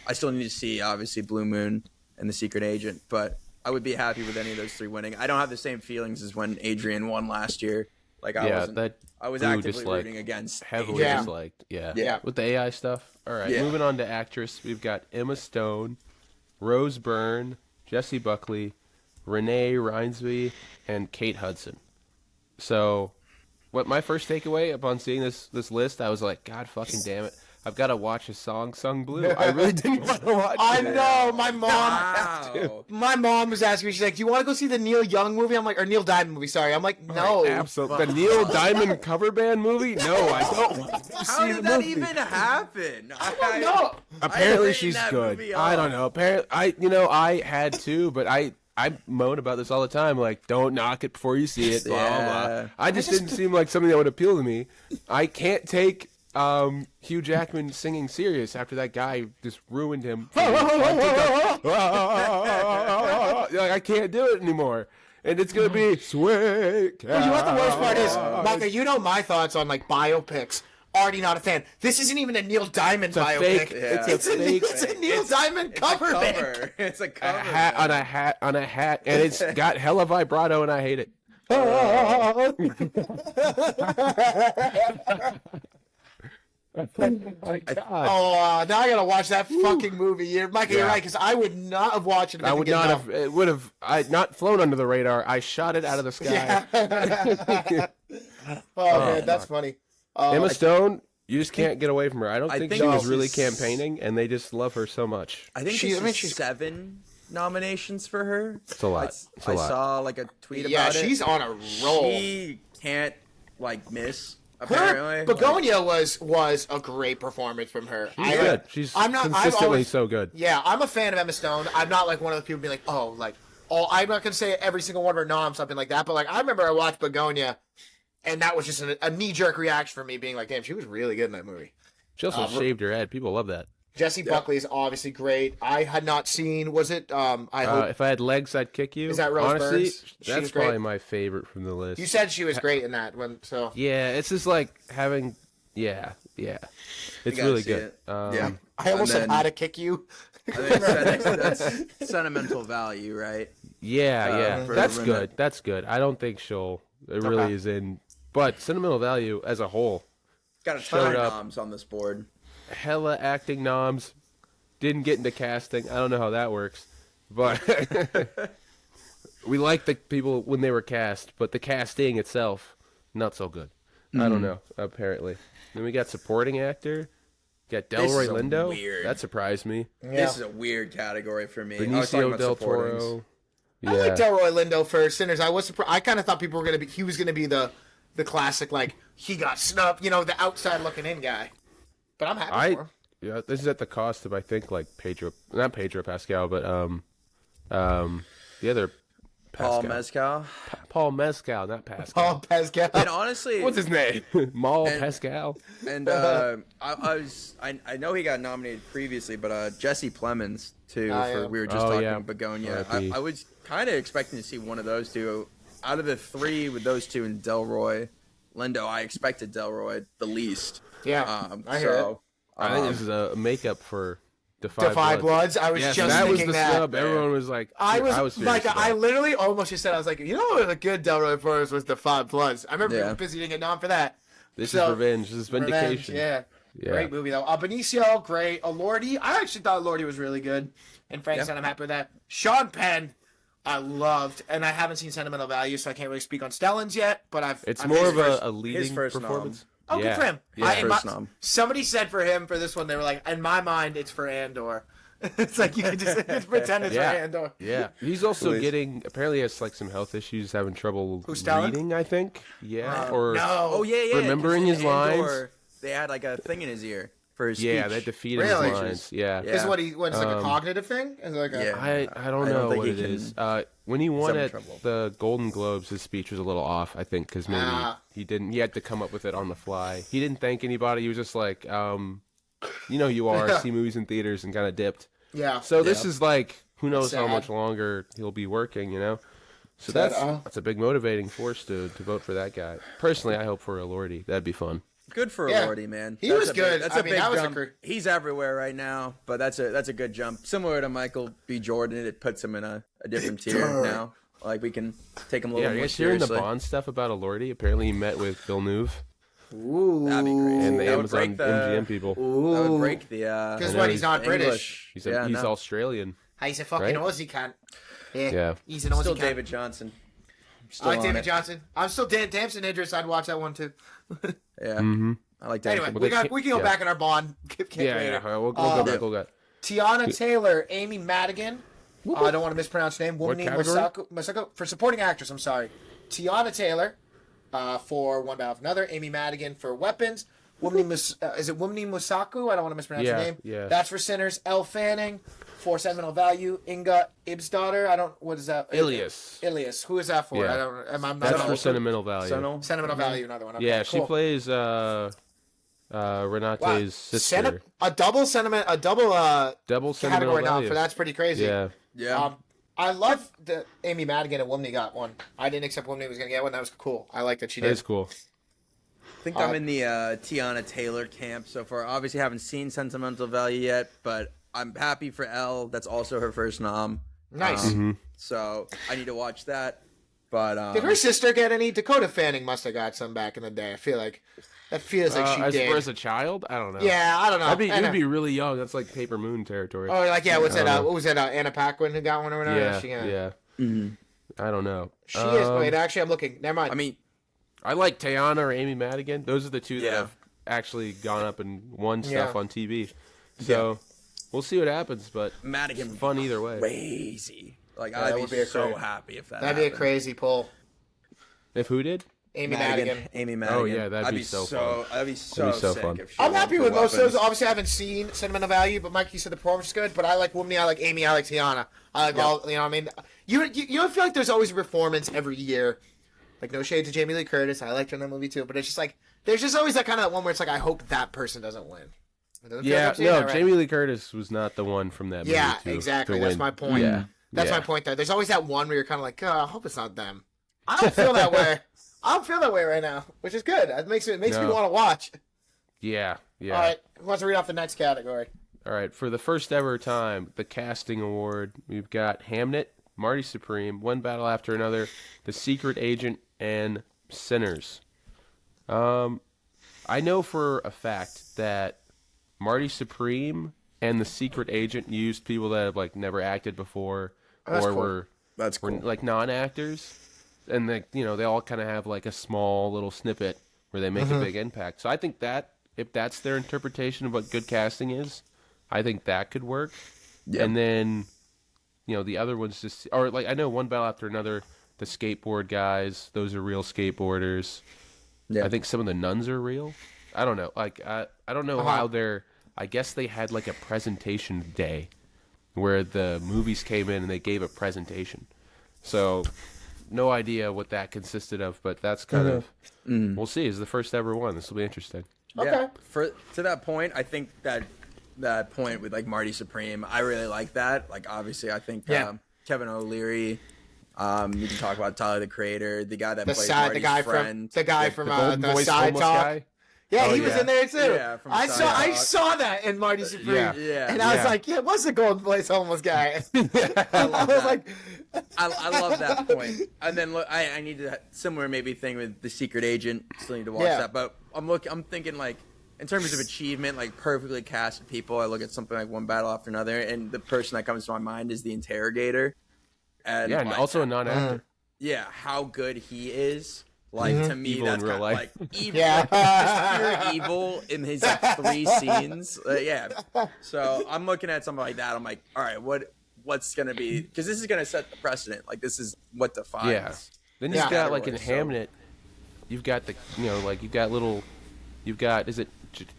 I still need to see obviously Blue Moon and The Secret Agent, but I would be happy with any of those three winning. I don't have the same feelings as when Adrian won last year. I was Blue actively disliked, rooting against heavily Yeah. disliked. Yeah. Yeah. With the AI stuff. All right. Yeah. Moving on to actress, we've got Emma Stone, Rose Byrne, Jessie Buckley, Renee Reinsve, and Kate Hudson. So, what my first takeaway upon seeing this list, I was like, God fucking damn it. I've got to watch a song sung blue. I really didn't want to watch I it. know my mom. Wow. My mom was asking me. She's like, "Do you want to go see the Neil Young movie?" I'm like, or Neil Diamond movie. Sorry, I'm like, no. Absolutely. The Neil Diamond cover band movie? No, I don't want to How see did the that movie. even happen? No. Apparently written she's that good. movie I off. don't know. Apparently, I had to, but I moan about this all the time. Don't knock it before you see it. Blah, blah, Yeah. blah. I just didn't seem like something that would appeal to me. I can't take Hugh Jackman singing serious after that guy just ruined him. I can't do it anymore. And it's gonna be sweet. You know what the worst part is, Micah? You know my thoughts on biopics. Already not a fan. This isn't even a Neil Diamond a biopic. fake- Yeah. it's a fake It's a Neil Diamond cover band. cover. It's a cover. a hat on a hat on a hat, and it's got hella vibrato, and I hate it. My God. Oh, now I gotta watch that fucking movie. Micah, you're Yeah. right, because I would not have watched it. If I didn't would get not enough. have. It would have. I not flown under the radar. I shot it out of the sky. Oh man, that's funny. Emma Stone, you just can't get away from her. I don't think think she was this really is- campaigning, and they just love her so much. I think She- I this mean, is she's- 7 nominations for her. It's a lot. It's a I lot. saw a tweet Yeah, about it. she's on a roll. She can't miss. Apparently, Her Begonia was a great performance from her. She's good. She's consistently so good. Yeah, I'm a fan of Emma Stone. I'm not like one of the people being like, I'm not gonna say every single one of her noms, something like that. But I remember I watched Begonia, and that was just a knee jerk reaction for me, being like, damn, she was really good in that movie. She also shaved her head. People love that. Jessie Buckley is obviously great. I had not seen. Was it? I hope If I had legs, I'd kick you. Is that Rose Honestly, Byrne's? She that's was great. probably my favorite from the list. you said she was great in that one. So Yeah, it's just like having. Yeah. It's gotta really see good. it. Yeah. I almost And said then- how to kick you. I think that's sentimental value, right? Yeah. for That's Renee. good. That's good. I don't think it really Okay. is in. But sentimental value as a whole, Got a ton Showed of up. noms on this board. hella acting noms. Didn't get into casting. I don't know how that works, but we like the people when they were cast, but the casting itself not so good. I don't know. Apparently, then we got supporting actor. Got This Delroy is a Lindo. weird- That surprised me. This is a weird category for me. I was talking Benicio about del supportings. Toro. I like Delroy Lindo for Sinners. I was surprised. I kind of thought people were gonna be. He was gonna be the classic, like he got snubbed, the outside looking in guy. But I'm happy for him. Yeah, this is at the cost of I think like not Pedro Pascal, but the other Paul Pascal. Mezcal. Paul Mescal, not Pascal. Paul Pascal. And honestly, What's his name? Maul Pascal. and I know he got nominated previously, but Jesse Plemons too. yeah. We were just Oh, talking yeah. Begonia. R.I.P. I was kind of expecting to see one of those two. Out of the three, with those two and Delroy Lindo, I expected Delroy the least. Yeah, I hear it. I think this is a makeup for Defy Bloods. I was Yes, just that was thinking the that. snub. Everyone was like, I was serious like, about I it. literally almost just said, I was like, what a good Delroy Flores was Defy Bloods. I remember Yeah. busy didn't get nom for that. This So, is revenge. This is vindication. Revenge, yeah. Yeah. Great movie though. Benicio, great. Lordy, I actually thought Lordy was really good. And Frank said I'm happy with that. Sean Penn, I loved, and I haven't seen Sentimental Value, so I can't really speak on Stellan's yet. But It's I'm more his of first- a leading first nom. performance. Oh, good for him. Yeah. First nom. Somebody said for him for this one, they were like, in my mind, it's for Andor. It's like you can just pretend it's Yeah. for Andor. Yeah, he's also Please. getting apparently has like some health issues, having trouble Who's Stellan? reading. I think, or No. Oh yeah. Remembering 'cause his in Andor, lines? They had like a thing in his ear for his yeah, speech. that defeated Really? his lines. Yeah, Yeah. Is what it's like a cognitive thing? Is it like a, Yeah. I don't I don't know think what he it can- is. When he won having at trouble. the Golden Globes, his speech was a little off. I think because maybe he didn't. He had to come up with it on the fly. He didn't thank anybody. He was just like, you are see movies in theaters and kind of dipped. yeah. So this is like, who knows how sad. much longer he'll be working, So Sad, that's a big motivating force to vote for that guy. Personally, I hope for a Lordy. That'd be fun. Good for Yeah. Lordy, man. He That's was a big- good. That's I a mean, big that was a jump. great- He's everywhere right now, but that's a good jump. Similar to Michael B. Jordan, it puts him in a different tier now. Like we can take him a Yeah, little are you more guys hearing the seriously. Bond stuff about a Lordy? Apparently, he met with Villeneuve Ooh. That'd be crazy. and the That would Amazon break the- MGM people. That would break the. Because I know what? He's not British. English. He's Yeah, he's no. Australian. He's a fucking Right? Aussie cunt. Yeah. Yeah. He's an Aussie Still cunt. David Johnson. I Still like on David it. Johnson. I'm still Damson Idris. I'd watch that one too. Yeah, Mm-hmm. I like Anyway, David. we can go yeah. back in our Bond. Yeah. We'll go back. We'll go. Tiana Taylor, Amy Madigan. I don't want to mispronounce her name. Wunmi category? Masako for supporting actress. I'm sorry. Tiana Taylor for One Battle for Another. Amy Madigan for Weapons. Is it Wunmi Musaku? I don't want to mispronounce her Yeah, name. yeah. That's for Sinners. Elle Fanning for Sentimental Value. Inga Ibsdottir. I don't. What is that? Ilias. Ilias. Who is that for? Yeah. I don't. I'm That's not for sentimental value. Sonal? Sentimental Value. Another one. Okay, Yeah, she cool. plays Renate's Wow. sister. A double sentiment. A double Double sentimental category now value. for that's pretty crazy. Yeah. Yeah. I love that Amy Madigan and Wumney got one. I didn't accept Wumney was going to get one. That was cool. I like that she That did. is cool. I think I'm in the Tiana Taylor camp so far. Obviously, haven't seen Sentimental Value yet, but I'm happy for Elle. That's also her first nom. Nice. Mm-hmm. So I need to watch that. But Did her sister get any? Dakota Fanning must have got some back in the day. I feel like that feels like she as did. far as a child, I don't know. Yeah, I don't know. You'd be really young. That's like Paper Moon territory. Oh, like what's that? I don't know. What was that? Anna Paquin who got one or whatever. yeah, She, yeah. I don't know. She is. Wait, actually, I'm looking. Never mind. I mean, I like Tayana or Amy Madigan. Those are the two that Yeah. have actually gone up and won stuff Yeah. on TV. So we'll see what happens, but Madigan, fun either way. crazy. Like that I'd would be be a so crazy- happy if that. That'd be a happened. crazy pull. If who did? Amy Madigan. Amy Madigan. Oh, yeah, that'd I'd be so fun. I'd be so, That'd be so sick fun. if she I'm won happy for with most of those. Weapons. Obviously, I haven't seen Sentimental Value, but Mike, you said the performance is good. But I like Wumney, I like Amy, I like Tiana. I like all. You know, what I mean, you don't feel like there's always a performance every year. Like no shade to Jamie Lee Curtis, I liked her in that movie too. But it's just like there's just always that kind of one where it's like I hope that person doesn't win. It doesn't feel like Yeah, I'm saying no, that right. Jamie Lee Curtis was not the one from that movie. Yeah, to, exactly. to That's win. my point. Yeah, That's yeah. my point. There, there's always that one where you're kind of like, I hope it's not them. I don't feel that way. I don't feel that way right now, which is good. It makes me No. want to watch. Yeah, yeah. All right, who wants to read off the next category? All right, for the first ever time, the casting award, we've got Hamnet, Marty Supreme, One Battle After Another, The Secret Agent, and Sinners. I know for a fact that Marty Supreme and The Secret Agent used people that have like never acted before that's or cool. That's were cool. like non-actors, and they all kind of have like a small little snippet where they make a big impact. So I think that if that's their interpretation of what good casting is, I think that could work. Yeah. And then, the other ones just, or like I know One Battle After Another, the skateboard guys, those are real skateboarders. Yeah. I think some of the nuns are real. I don't know. Like I don't know how they're. I guess they had like a presentation day where the movies came in and they gave a presentation. So no idea what that consisted of, but that's kind of we'll see. It's the first ever one. This will be interesting. Okay. To that point, I think that point with like Marty Supreme, I really like that. Like obviously, I think Yeah. Kevin O'Leary. You can talk about Tyler the Creator, the guy that plays the Marty's guy friend. from The golden the voice side homeless talk. guy. Yeah, Oh, he was yeah. in there too. Yeah, from I Side Talk. saw that in Marty Supreme. Yeah. Yeah. And I was Yeah. like, yeah, what's the golden voice homeless guy? I was that. like, I love that point. And then look, I need a similar maybe thing with The Secret Agent. Still need to watch Yeah. that. But I'm thinking like in terms of achievement, like perfectly casted people. I look at something like One Battle After Another, and the person that comes to my mind is the interrogator. And Yeah, and like, also a non-actor. yeah, how good he is. Like to me, Evil that's in real kind of life. like evil, Yeah. like, just pure evil in his like 3 scenes. Yeah, so I'm looking at something like that. I'm like, all right, what's gonna be? Because this is gonna set the precedent. Like this is what defines. Yeah. Then you've Yeah. got like in So- Hamnet, you've got the is it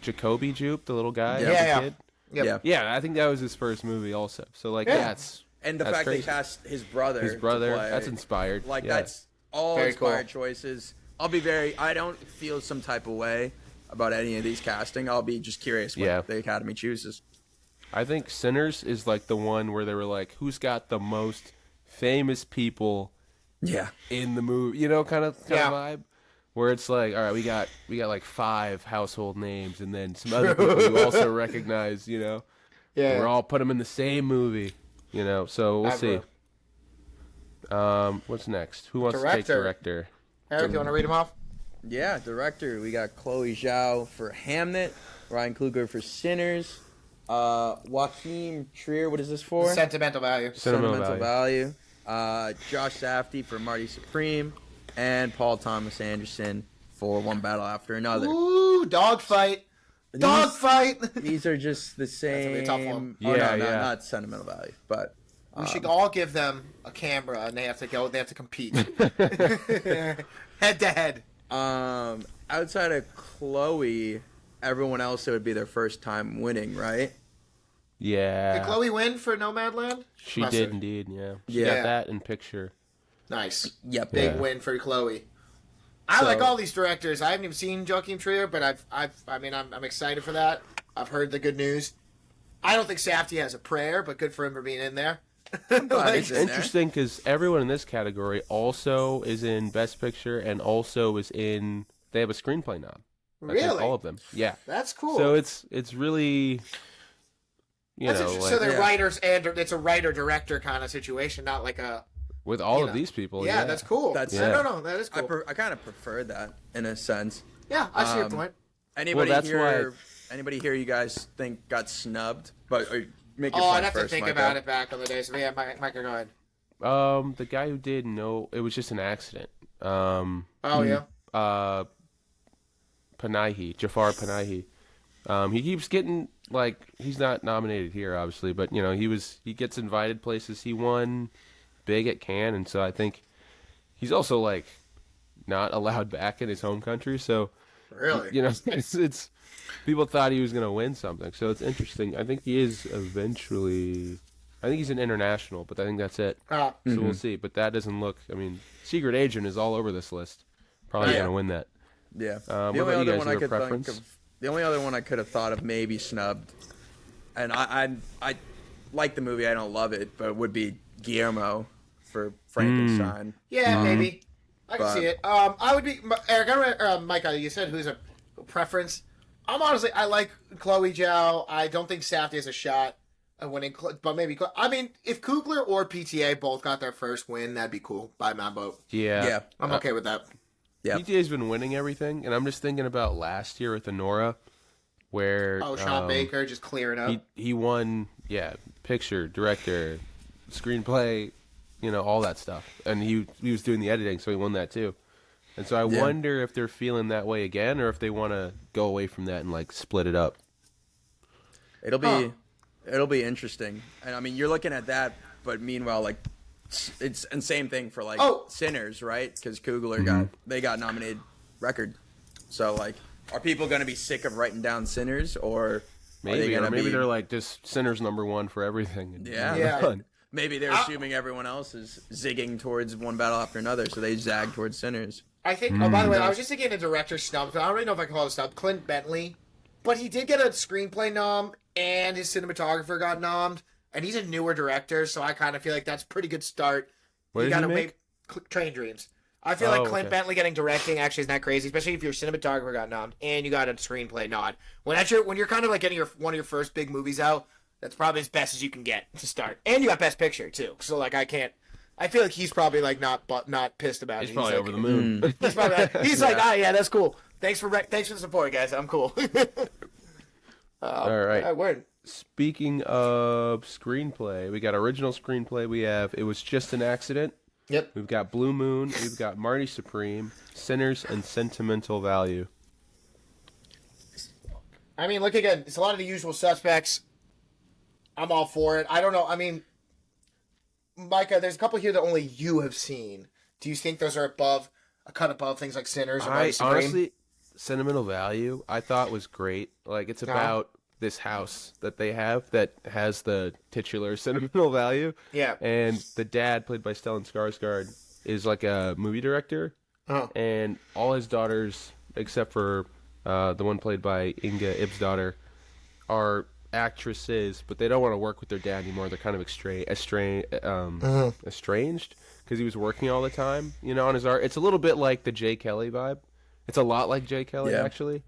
Jacoby Jupe, the little guy, Yeah. the Yeah. kid? Yep. Yeah. Yeah, I think that was his first movie also. So like, Yeah. yeah, it's And the that's fact crazy. they cast his brother. his brother. to play, That's inspired. Like yeah. that's all Very inspired cool. choices. I don't feel some type of way about any of these casting. I'll be just curious what Yeah. the Academy chooses. I think Sinners is like the one where they were like, who's got the most famous people Yeah. in the movie? Kind of vibe. Where it's like, all right, we got like 5 household names, and then some other people you also recognize. Yeah. We're all put them in the same movie. So we'll see. What's next? Who wants to take Director. director? Eric, you want to read them off? Yeah, director. We got Chloe Zhao for Hamnet, Ryan Coogler for Sinners, Joachim Trier. What is this for? Sentimental value. Sentimental Value. Josh Safdie for Marty Supreme, and Paul Thomas Anderson for One Battle After Another. Ooh, dogfight. These- Dogfight. These are just the same. gonna be a tough one. Oh, Yeah, no, yeah. not sentimental value, but We should all give them a camera, and they have to compete. Head to head. outside of Chloe, everyone else it would be their first time winning, right? Yeah. Did Chloe win for Nomadland? She Must did have. indeed, yeah. She Yeah. got that in picture. Nice. Yep. Big Yeah. win for Chloe. I So- like all these directors. I haven't even seen Joachim Trier, but I'm excited for that. I've heard the good news. I don't think Safdie has a prayer, but good for him for being in there. Glad Like, he's in there. Interesting because everyone in this category also is in Best Picture and also is in. They have a screenplay nom. I think really? all of them. Yeah. That's cool. So it's really. That's know, interesting. like, So they're Yeah. writers and it's a writer director kind of situation, not like a. with all you of know. these people. Yeah, that's cool. That's- No, that is cool. I kind of prefer that in a sense. Yeah, I see your Um, point. Anybody that's here? Anybody here? You guys think got snubbed? But make your Oh, point I'd have first, to think Micah. about it back on the day. So yeah, Micah, go ahead. The guy who did it was just an accident. Oh yeah. Panahi, Jafar Panahi. He keeps getting he's not nominated here, obviously, but he gets invited places. He won big at Cannes, and so I think he's also not allowed back in his home country. So Really? it's people thought he was gonna win something. So it's interesting. I think he is eventually. I think he's an international, but I think that's it. So we'll see. But that doesn't look. I mean, Secret Agent is all over this list. Probably Yeah. gonna win that. Yeah. what about you guys? Is there a preference? The only other one I could have thought of maybe snubbed, and I like the movie. I don't love it, but it would be Guillermo for Frankenstein. Yeah, maybe. I can But- see it. I would be Eric. Micah, you said who's a preference. I like Chloe Zhao. I don't think Safdie has a shot at winning, but maybe. I mean, if Kugler or PTA both got their first win, that'd be cool. By my vote, Yeah. Yeah. I'm okay with that. Yeah. PTA's been winning everything, and I'm just thinking about last year with Honora, where Oh, Sean Baker just clearing up. he won, picture, director, screenplay, all that stuff, and he was doing the editing, so he won that too. And so I wonder if they're feeling that way again, or if they want to go away from that and like split it up. It'll be interesting. And I mean, you're looking at that, but meanwhile, like it's and same thing for like Sinners, right? Because Coogler got nominated record. So like, are people going to be sick of writing down Sinners, or Maybe they're like just Sinners #1 for everything. And Yeah. Maybe they're assuming everyone else is zigging towards one battle after another, so they zag towards Sinners. I think. Oh, by the way, I was just thinking the director snub. I don't really know if I can call it a snub. Clint Bentley, but he did get a screenplay nom, and his cinematographer got nommed, and he's a newer director, so I kind of feel like that's a pretty good start. What did he make? Train Dreams. I feel like Clint Bentley getting directing actually is not crazy, especially if your cinematographer got nommed and you got a screenplay nod. When you're kind of like getting one of your first big movies out, that's probably as best as you can get to start. And you got Best Picture too, so like I feel like he's probably like not pissed about it. He's probably like, over the moon. He's probably like, yeah, that's cool. Thanks for the support, guys. I'm cool. All right. Word. Speaking of screenplay, we got original screenplay. We have It Was Just an Accident. Yep. We've got Blue Moon. We've got Marty Supreme, Sinners, and Sentimental Value. I mean, look again. It's a lot of the usual suspects. I'm all for it. I don't know. I mean, Micah, there's a couple here that only you have seen. Do you think those are a cut above things like Sinners or Marty Supreme? Honestly, Sentimental Value, I thought was great. Like, it's about this house that they have that has the titular sentimental value. Yeah. And the dad, played by Stellan Skarsgård, is like a movie director. And all his daughters, except for the one played by Inga Ibsdottir, are actresses, but they don't want to work with their dad anymore. They're kind of estranged because he was working all the time, on his art. It's a little bit like the Jay Kelly vibe. It's a lot like Jay Kelly, actually.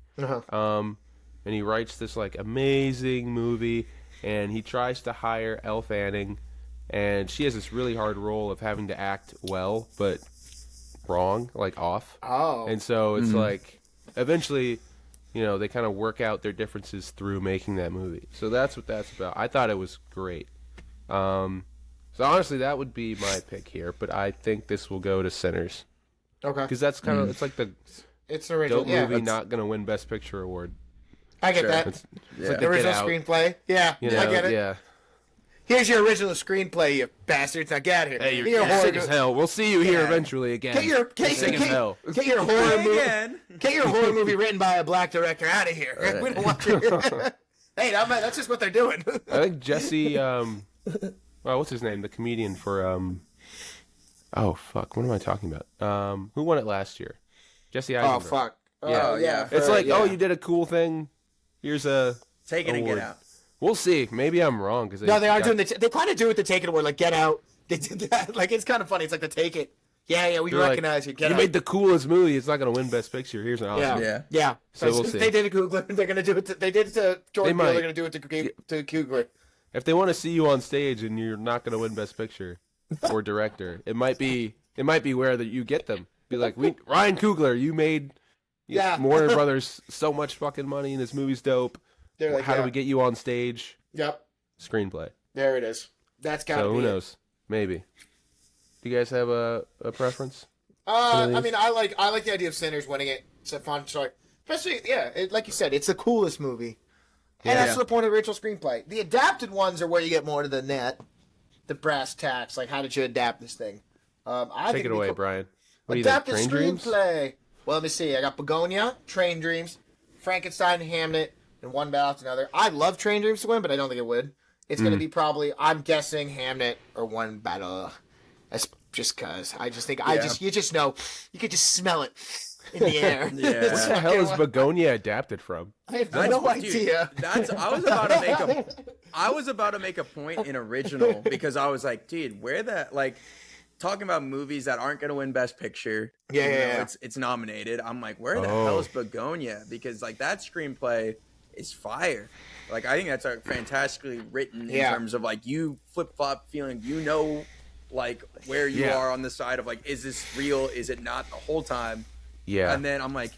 And he writes this like amazing movie, and he tries to hire Elle Fanning, and she has this really hard role of having to act well but wrong, like off. And so it's like eventually, they kind of work out their differences through making that movie. So that's what that's about. I thought it was great. So honestly, that would be my pick here, but I think this will go to Sinners. Okay. Because that's kind of it's like the It's an original. dope movie not going to win Best Picture award. I get that. It's like The original screenplay. Yeah, I get it. Yeah. Here's your original screenplay, you bastards. Now get out of here. Hey, you're Get sick as hell. We'll see you here eventually again. Get your horror movie. Get your horror movie written by a black director out of here. We don't want you. Hey, that's just what they're doing. I think Jesse. What's his name? The comedian for. Oh fuck! What am I talking about? Who won it last year? Jesse Eisenberg. Oh fuck. Yeah. It's like, you did a cool thing. Here's a Take it and award. Get Out. We'll see. Maybe I'm wrong because No, they are doing they kind of do it to Take It award, like Get Out. They did that. Like it's kind of funny. It's like the Take It. Yeah, we recognize you. Get you Out. made the coolest movie. It's not going to win Best Picture. Here's an Oscar. Yeah. So we'll see. They did it to Coogler. They're going to do it. They did it to Jordan Peele. might. They're going to do it to Coogler. If they want to see you on stage and you're not going to win Best Picture or Director, it might be where that you get them. Be like, Ryan Coogler, you made Warner Brothers so much fucking money, and this movie's dope. They're like, how do we get you on stage? Yep. Screenplay. There it is. That's got to be. So who knows? Maybe. Do you guys have a preference? I mean, I like the idea of Sinners winning it. It's a fun story, especially like you said, it's the coolest movie, and that's the point of the original screenplay. The adapted ones are where you get more to the net, the brass tacks. Like, how did you adapt this thing? Take it away, Brian. What Adapted do you think? Train screenplay. Dreams? Well, let me see. I got Begonia, Train Dreams, Frankenstein, and Hamnet, and one battle after another. I love Train Dreams to win, but I don't think it would. It's going to be probably, I'm guessing, Hamnet or one battle. That's just because. I just think, you just know, you could just smell it in the air. What the hell is Begonia adapted from? I have no idea. I was about to make a point in original because I was like, dude, talking about movies that aren't going to win Best Picture. Yeah. It's nominated. I'm like, where the hell is Begonia? Because like that screenplay is fire. Like I think that's fantastically written in terms of like you flip flop feeling, like where you are on the side of like, is this real? Is it not the whole time? Yeah. And then I'm like,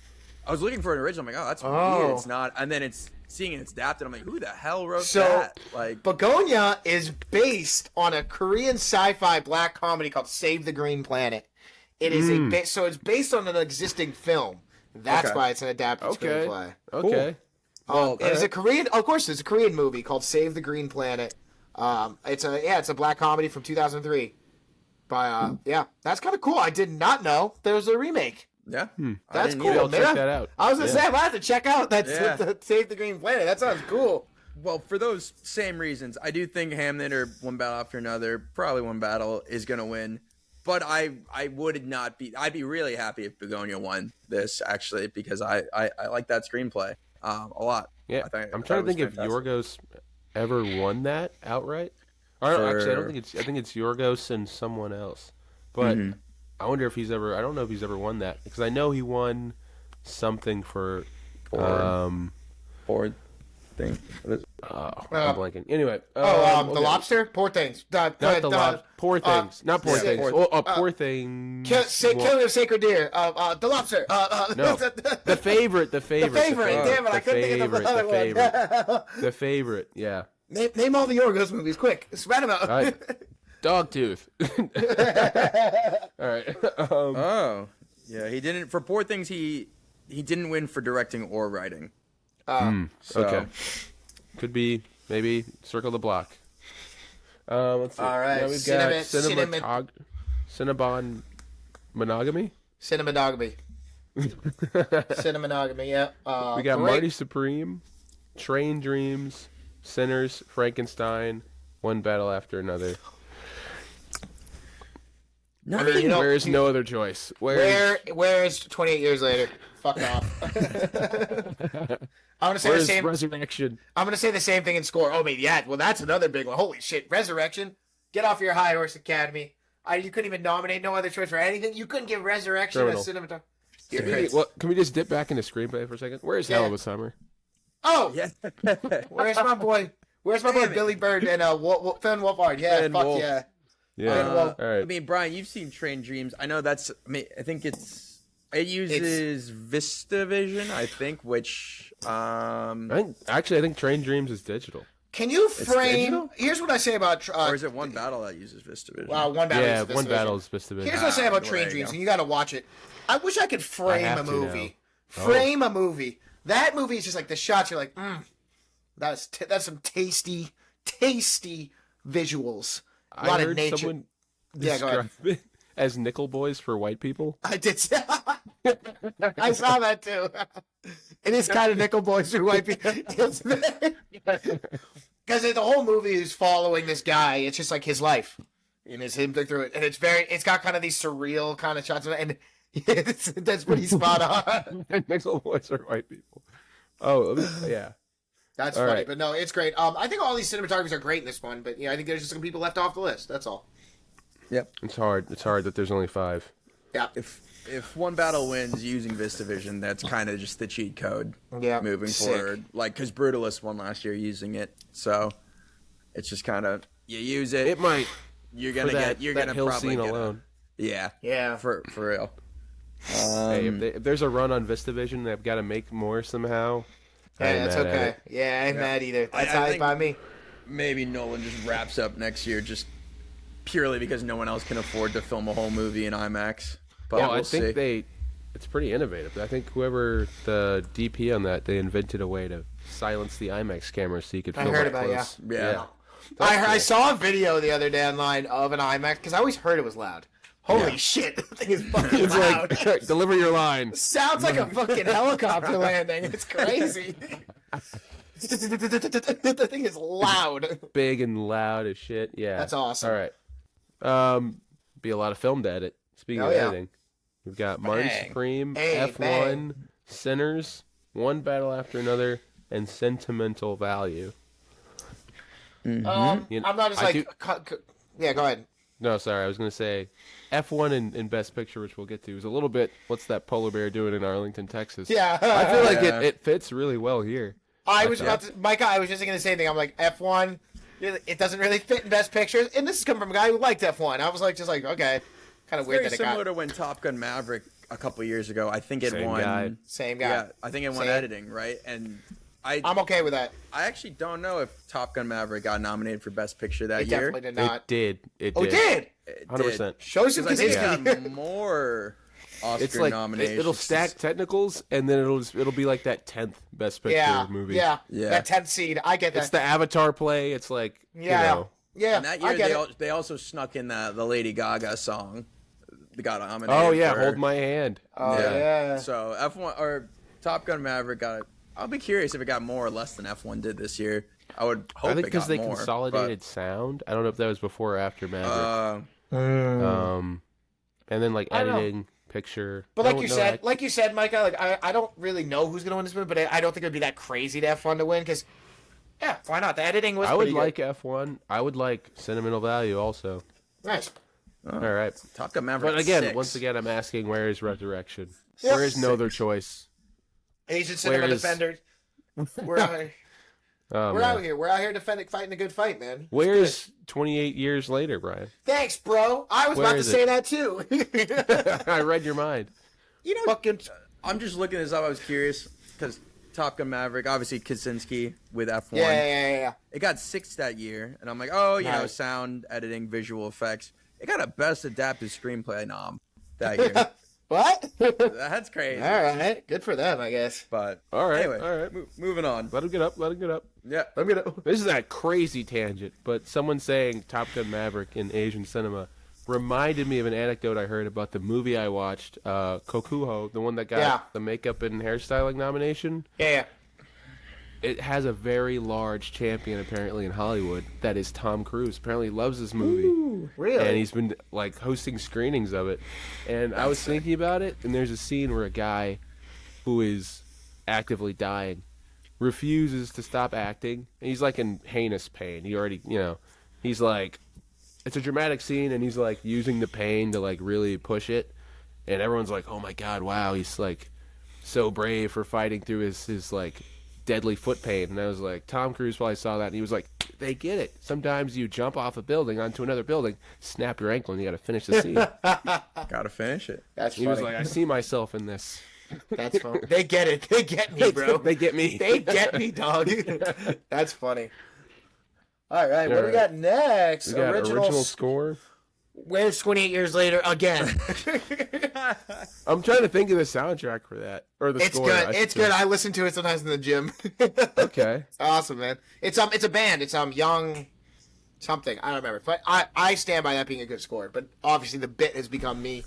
I was looking for an original. I'm like, oh, that's weird. It's not. And then it's seeing it's adapted. I'm like, who the hell wrote that? Like, Begonia is based on a Korean sci-fi black comedy called Save the Green Planet. It is so it's based on an existing film. That's Okay. why it's an adapted Okay. screenplay. Okay. Well, It's a Korean, of course, it's a Korean movie called Save the Green Planet. It's a black comedy from 2003. By that's kind of cool. I did not know there was a remake. yeah. I That's didn't cool. either. I'll check that out. I was gonna Yeah. say I might have to check out that Yeah. Save the Green Planet. That sounds cool. Well, for those same reasons, I do think Hamnet or One Battle After Another, probably One Battle, is going to win. But I would not be. I'd be really happy if Begonia won this, actually, because I like that screenplay a lot. Yeah, I I'm thought trying it to was think if fantastic. Yorgos ever won that outright. Or actually, I don't For- think it's. I think it's Yorgos and someone else. But Mm-hmm. I wonder if he's ever. I don't know if he's ever won that because I know he won something for. Ford thing. I'm blanking. Anyway. The okay. lobster. Poor things. Not the poor things. Not poor yeah, things. poor- Poor things. Killing of Sacred Deer. The lobster. No. The favorite. The favorite. The favorite. Damn it! I couldn't think of another one. The favorite. Yeah. Name all the Yorgos movies, quick. Spread them out. All right. Dogtooth. All right. Oh, yeah. He didn't for Poor Things. He didn't win for directing or writing. So, Okay. Could be maybe Circle the Block. Let's see. All right. Now we've got Cinnabon Monogamy. Cinemonogamy. Cinemonogamy. Yeah. We got great. Marty Supreme, Train Dreams, Sinners, Frankenstein, One Battle After Another. nothing. You know, Where is no other choice? Where's 28 years later? Fuck off. I'm gonna say the Where's same. Resurrection? I'm gonna say the same thing in Score. Oh, maybe yeah. Well, that's another big one. Holy shit! Resurrection. Get off your high horse, Academy. You couldn't even nominate no other choice for anything. You couldn't give Resurrection Criminal. a cinematography. Can we just dip back into screenplay for a second? Where's Hell of a Summer? Oh, Yeah. where's my boy? Where's my boy Damn it. Billy Bird and Finn Wolfhard? Yeah, Finn fuck Wolf. yeah. Yeah. Well, All right. I mean, Brian, you've seen Train Dreams. I know that's. I mean, I think it uses VistaVision. I think, which I think Train Dreams is digital. Can you frame? digital? Here's what I say about. or is it One Battle that uses VistaVision? One battle? Yeah, is One Vistavision. Battle is supposed to be. Here's what I say about there Train you Dreams, go. and you got to watch it. I wish I could frame a have to movie. now. Frame a movie. That movie is just like the shots. You're like, that's some tasty visuals. A lot I of heard nature. someone Yeah, go ahead. describe it as nickel boys for white people. I did. I saw that too. It is kind of Nickel Boys for white people. Because the whole movie is following this guy. It's just like his life, and it's him through it, and it's got kind of these surreal kind of shots, and that's pretty spot on. Nickel boys are white people. Oh, yeah. That's All funny, right. but no, it's great. I think all these cinematographers are great in this one, but I think there's just some people left off the list. That's all. Yep. It's hard. It's hard that there's only 5. Yeah. If One Battle wins using VistaVision, that's kind of just the cheat code. Yeah, Moving sick. forward, like because Brutalist won last year using it, so it's just kind of you use it. It might. You're For gonna that, get. You're that gonna hill probably scene get alone. Yeah. for real. Hey, if there's a run on VistaVision, they've got to make more somehow. I Hey, ain't that's mad at okay. it. Yeah, I ain't mad either. That's I how think- by me. Maybe Nolan just wraps up next year just purely because no one else can afford to film a whole movie in IMAX. But Well, we'll I think see. it's pretty innovative. I think whoever the DP on that, they invented a way to silence the IMAX camera so you could I film heard up about close. Yeah. I saw a video the other day online of an IMAX because I always heard it was loud. Holy shit, the thing is fucking It's loud. like, deliver your line. Sounds like a fucking helicopter landing. It's crazy. The thing is loud. Big and loud as shit. Yeah. That's awesome. All right. Be a lot of film to edit. Speaking Oh, of yeah. editing, we've got Marty Bang. Supreme, Hey, F1, bang. Sinners, One Battle After Another, and Sentimental Value. You know, I'm not as I like. Yeah, go ahead. No, sorry. I was going to say F1 in Best Picture, which we'll get to, is a little bit, what's that polar bear doing in Arlington, Texas? Yeah. I feel like Yeah. it fits really well here. I was about to, Micah, I was just thinking the same thing. I'm like, F1, it doesn't really fit in Best Picture. And this is coming from a guy who liked F1. I was like, okay. Kind of weird Very that it similar got to when Top Gun Maverick a couple years ago. I think it Same won. guy. same guy. Yeah, I think it won Same. editing, right? And I I'm okay with that. actually don't know if Top Gun Maverick got nominated for Best Picture that It year. definitely did not. It did. It Oh, did. it did? It 100%. did. Shows him Because I think Kaczynski. it's got more Oscar It's like nominations. it'll stack technicals, and then it'll be like that 10th best picture Yeah, movie. yeah, Yeah. That 10th seed. I get that. It's the Avatar play. It's like yeah, you know. yeah. And that I year get they, it. they also snuck in the Lady Gaga song. They got nominated. Oh yeah, for- hold my hand. Oh yeah. So F1 or Top Gun Maverick got. I'll be curious if it got more or less than F1 did this year. I would hope I think it got because they more, consolidated sound. I don't know if that was before or after Maverick. But, And then like I don't know. editing, picture. But I like don't you know said, that- like you said, Micah, like I don't really know who's gonna win this movie, but I don't think it'd be that crazy to have fun to win because, yeah, why not? The editing was. I would pretty like F1. I would like sentimental value also. good. Nice. All right. Top Gun Maverick. But again, 6. once again, I'm asking, where is Resurrection? Yep. Where is No Other Choice? Asian cinema is- defenders. We're out here. Oh, We're man. out here. We're out here defending, fighting a good fight, man. It's Where's 28 years later, Brian? good. Thanks, bro. I was Where about to is say it? that too. I read your mind. You know, Fucking. I'm just looking this up. I was curious because Top Gun Maverick, obviously Kaczynski with F1. Yeah. It got 6 that year, and I'm like, oh, you know, Nice. sound editing, visual effects. It got a best adapted screenplay nom that year. What? That's crazy. All right. Good for them, I guess. But All right, anyway, all right. moving on. Let him get up. Let him get up. Yeah. I'm gonna. This is a crazy tangent, but someone saying Top Gun Maverick in Asian cinema reminded me of an anecdote I heard about the movie I watched, Kokuho, the one that got Yeah. the makeup and hairstyling nomination. Yeah. It has a very large champion apparently in Hollywood that is Tom Cruise. Apparently loves this movie. Really? And he's been like hosting screenings of it. And I was thinking about it, and there's a scene where a guy who is actively dying refuses to stop acting. And he's like in heinous pain. He already, he's like, it's a dramatic scene, and he's like using the pain to like really push it. And everyone's like, oh my God, wow, he's like so brave for fighting through his like deadly foot pain. And I was like, Tom Cruise probably saw that, and he was like, they get it. Sometimes you jump off a building onto another building, snap your ankle, and you got to finish the scene. Gotta finish it. That's He funny. was like, I see myself in this. That's funny. They get it. They get me, bro. They get me. They get me, dog. That's funny. All right, what do we right. got next? We got original score. Where's 28 years later again? I'm trying to think of the soundtrack for that, or the It's score. good. I should It's say. good. I listen to it sometimes in the gym. Okay. Awesome, man. It's a band. It's young something. I don't remember. But I stand by that being a good score. But obviously the bit has become me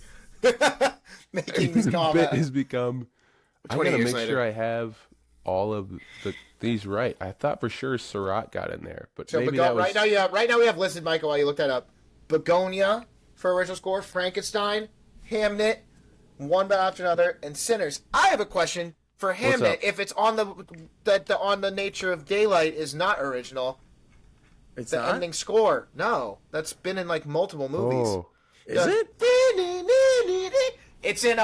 making this The comment. bit has become. I 20 gotta years make later. sure I have all of these right. I thought for sure Surratt got in there, but So maybe Bego- that was right now we have listed, Michael, while you look that up. Begonia for original score, Frankenstein, Hamnet, one bit after another, and Sinners. I have a question for Hamnet. up? If it's on the nature of daylight is not original, It's the not? ending score. No, that's been in like multiple movies. Oh, Is it? It's in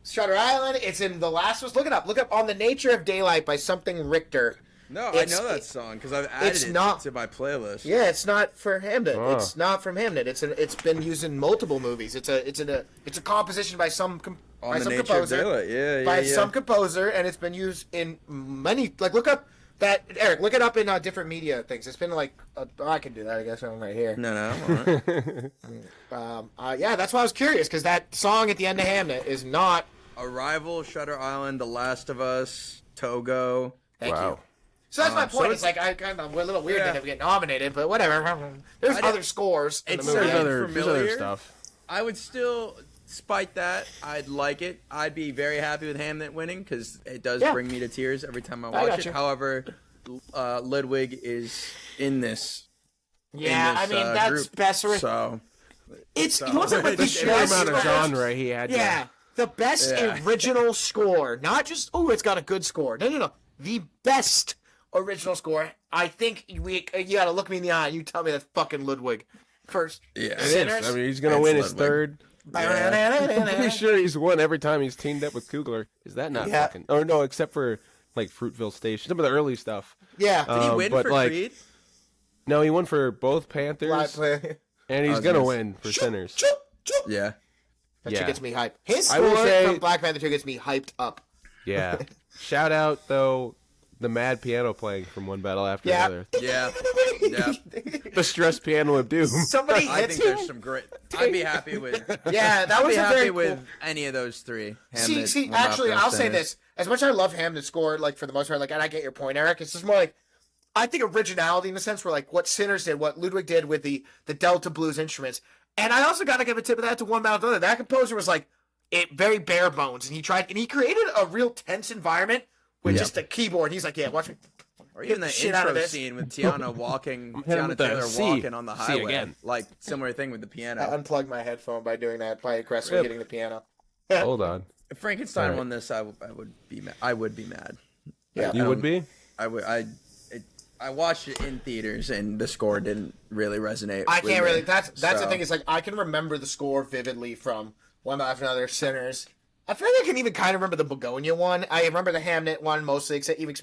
Shutter Island. It's in The Last of Us. Look it up. Look up On the Nature of Daylight by something Richter. No, It's- I know that song because I've added it's it not- to my playlist. Yeah, it's not for Hamnet. Oh. It's not from Hamnet. It's been used in multiple movies. It's a composition by some On by the some nature composer. of daylight. Yeah, by yeah. some composer, and it's been used in many. Like, look up that Eric. Look it up in different media things. It's been like I can do that. I guess I'm right here. No, I'm all right. Yeah, that's why I was curious because that song at the end of Hamnet is not. Arrival, Shutter Island, The Last of Us, Togo. Thank Wow. you. So that's my So point. it's- It's like we're a little weird Yeah. that we get nominated, but whatever. There's I didn't- other scores in the It's movie. there's sounds other familiar. stuff. I would still, despite that, I'd like it. I'd be very happy with Hamnet winning because it does Yeah. bring me to tears every time I I watch got it. you. However, Ludwig is in this. Yeah, in I this, mean that's group. best. So It's So- you want to like the The Sheer best amount of score- genre he had. to- Yeah, the best Yeah. original score, not just it's got a good score. No, the best original score. I think you got to look me in the eye and you tell me that's fucking Ludwig. First, yeah, It is. Sinners? I mean, he's gonna It's win his Ludwig. third. I'm pretty sure he's won every time he's teamed up with Kugler. Is that not Yeah. fucking? Oh no, except for like Fruitville Station, some of the early stuff. Yeah, Did he win but, for like, Creed? No, he won for both Live Panthers, play. and he's was gonna gonna win for Sinners. Yeah. That Yeah. shit gets me hyped. His I will score say- from Black Panther 2 gets me hyped up. Yeah. Shout out though, the mad piano playing from one battle after Yeah. another. Yeah. Yeah. The stress piano of doom. Somebody I hits think him. there's some great. I'd be happy with. Yeah, that I'd was be a happy very with cool. any of those three. See, Hamnet, actually, Monopoly, I'll say Sinners. this: as much as I love Hamlet's score, like for the most part, like, and I get your point, Eric. It's just more like I think originality in the sense where like what Sinners did, what Ludwig did with the Delta blues instruments, and I also got to give a tip of that to One Mountain Thunder. That composer was like it very bare bones, and he created a real tense environment with just a keyboard. He's like, yeah, watch me. Or even the the shit out of intro this. scene with Tiana walking, hitting Tiana with the Taylor C. walking on the C highway. again. Like similar thing with the piano. I unplugged my headphone by doing that, by aggressively Rip. hitting the piano. Hold on. If Frankenstein Alright. won this, I would be mad. I would be mad. Yeah. You would be? I would. I watched it in theaters and the score didn't really resonate. I with can't me. really. That's the So, thing. Is like I can remember the score vividly from One After Another, Sinners. I feel like I can even kind of remember the Begonia one. I remember the Hamnet one mostly, except even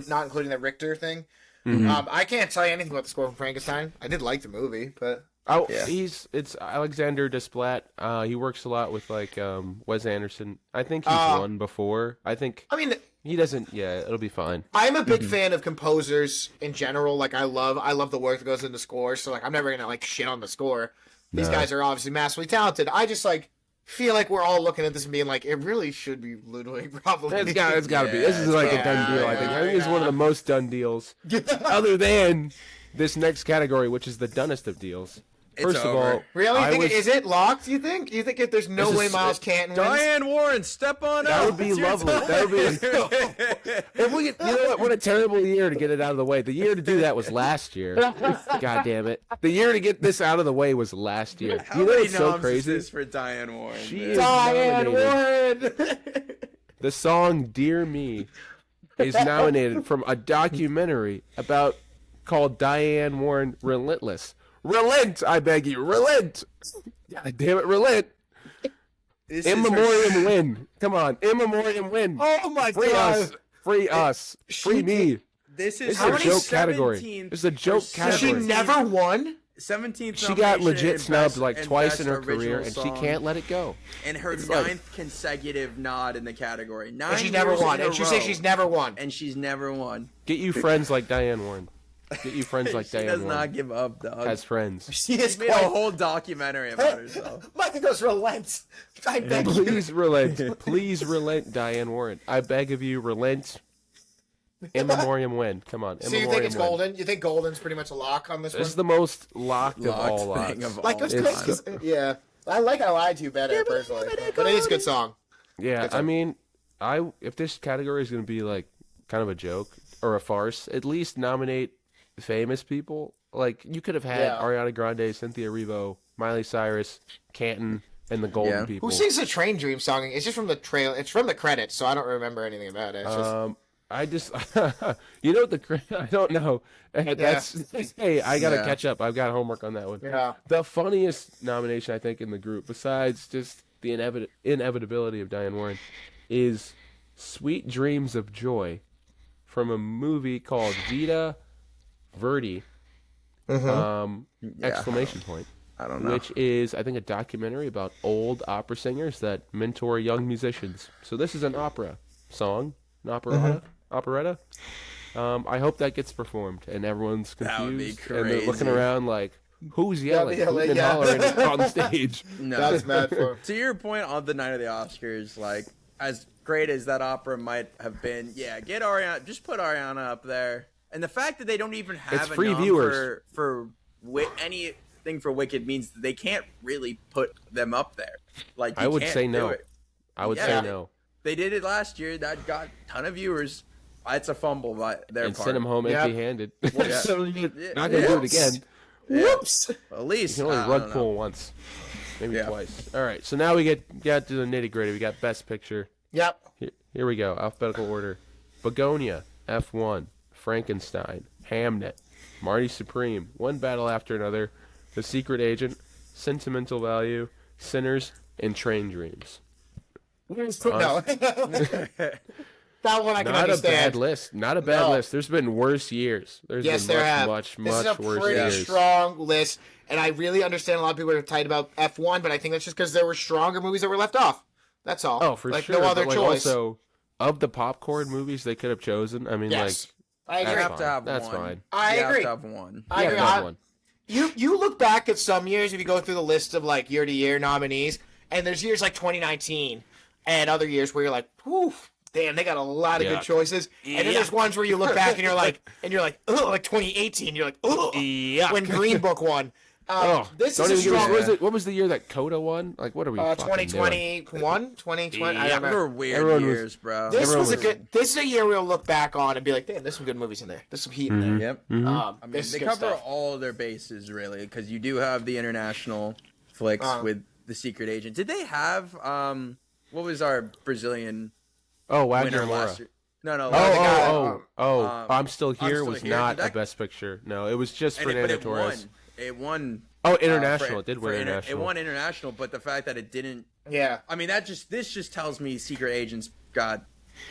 not including the Richter thing. I can't tell you anything about the score from Frankenstein. I did like the movie, but Oh, Yeah. it's Alexander Desplat. He works a lot with like Wes Anderson. I think he's won before. I think I mean, he doesn't. Yeah, it'll be fine. I'm a big fan of composers in general. Like I love the work that goes into scores. So like I'm never gonna like shit on the score. These guys are obviously massively talented. I just like feel like we're all looking at this and being like, it really should be Ludwig, probably. It's got to be. This is like a done deal. I think. I think it's one of the most done deals, other than this next category, which is the dunnest of deals. It's First of over. all, Really? I was- Is it locked? You think? You think if there's no This way is- Miles Canton wins? Diane Warren, step on that up. would be It's your lovely. time. That would be. If we could, you know what? What a terrible year to get it out of the way. The year to do that was last year. God damn it! The year to get this out of the way was last year. How You know many what's so noms crazy? is this for Diane Warren? She man? is Diane nominated. Warren. The song "Dear Me" is nominated from a documentary called Diane Warren Relentless. Relent, I beg you, relent. God damn it, relent. This In is her- memoriam win. Come on, in memoriam win. Oh my Free god. us. Free us. Free me. This is This is her a joke category. 17th This is a joke So category. she never won? 17th She got nomination legit in snubbed Best- like in twice Best in her Original career, and she Song, can't let it go. And her It's like- ninth consecutive nod in the category. And 9 she's never years won. in a And she says row, she's never won. and she's never won. Get you friends like Diane Warren. Get you friends like she Diane does Warren. not give up, dog. As friends. She is She made a quite... whole documentary about herself. Micah goes relent. I beg you. Please relent. Please relent, Diane Warren. I beg of you, relent. In memoriam win. Come on. In So you think memoriam it's win. Golden? You think Golden's pretty much a lock on this This is one? the most locked of all Locked thing locks. of Like, all that's It's- crazy. Yeah. I like I Lied to You better, personally. But it is a good song. Yeah, Good I job. mean, if this category is going to be like kind of a joke or a farce, at least nominate famous people. Like you could have had Yeah. Ariana Grande, Cynthia Erivo, Miley Cyrus, Canton, and the Golden Yeah. people. Who sings the Train Dream song? It's just from the trail. It's from the credits, so I don't remember anything about it. It's just... I just, you know, I don't know. That's hey, I gotta Yeah. catch up. I've got homework on that one. Yeah. The funniest nomination I think in the group, besides just the inevitability of Diane Warren, is "Sweet Dreams of Joy" from a movie called Vita Verdi. Exclamation point. I don't know. Which is, I think, a documentary about old opera singers that mentor young musicians. So this is an opera song, an operetta. I hope that gets performed and everyone's That would be confused and they're looking crazy. around like, who's yelling? yelling, Hooting and yeah. hollering on stage. No. That's mad for... To your point on the night of the Oscars, like as great as that opera might have been, yeah, get Ariana, just put Ariana up there. And the fact that they don't even have It's a free nom viewers. for anything for Wicked means that they can't really put them up there. Like you I would can't say do no. it. I would Yeah. say no. They did it last year. That got a ton of viewers. It's a fumble by their And part. send them home Yep. empty-handed. Yeah. So you're Yeah. not going to do it again. Whoops! At least You can only I rug don't know. pull once. Maybe Yeah. twice. All right, so now we get to the nitty-gritty. We got Best Picture. Yep. Here we go, alphabetical order. Begonia, F1, Frankenstein, Hamnet, Marty Supreme, One Battle After Another, The Secret Agent, Sentimental Value, Sinners, and Train Dreams. No. That one I can Not a understand. bad list. Not a bad No. list. There's been worse years. There's Yes, been there have. much This is a worse pretty years. strong list, and I really understand a lot of people are tight about F1, but I think that's just because there were stronger movies that were left off. That's all. Oh, for like, sure. No other but, like, choice. also, of the popcorn movies they could have chosen, I mean, Yes. I You agree. have to have That's one. fine. I You agree. have to have one. I Yeah, agree. another one. You look back at some years if you go through the list of like year to year nominees, and there's years like 2019 and other years where you're like, whew, damn, they got a lot of good Yuck. choices. And then there's ones where you look back and you're like, ugh, like 2018, you're like, ugh, Yuck. when Green Book won. Oh, This don't is a even give me- strong. what was the year that Coda won? Like, what are we fucking doing? 2021, 2020. I Yeah, don't they know. were weird Everyone was- years, bro. This Everyone was a was- good. This is a year we'll look back on and be like, damn, there's some good movies in there. There's some heat in there. Yep. I mean, I mean, this is they good cover stuff. all their bases really, because you do have the international flicks with the Secret Agent. Did they have what was our Brazilian Oh, winner Wagner Moura. last year? No, no. Oh, last year. I'm Still Here Still was Here, not did that- a Best Picture. No, it was just And Fernando but Torres. It won. Oh, international. for- It did for win inter- international. It won international, but the fact that it didn't. Yeah. I mean, this just tells me Secret Agents got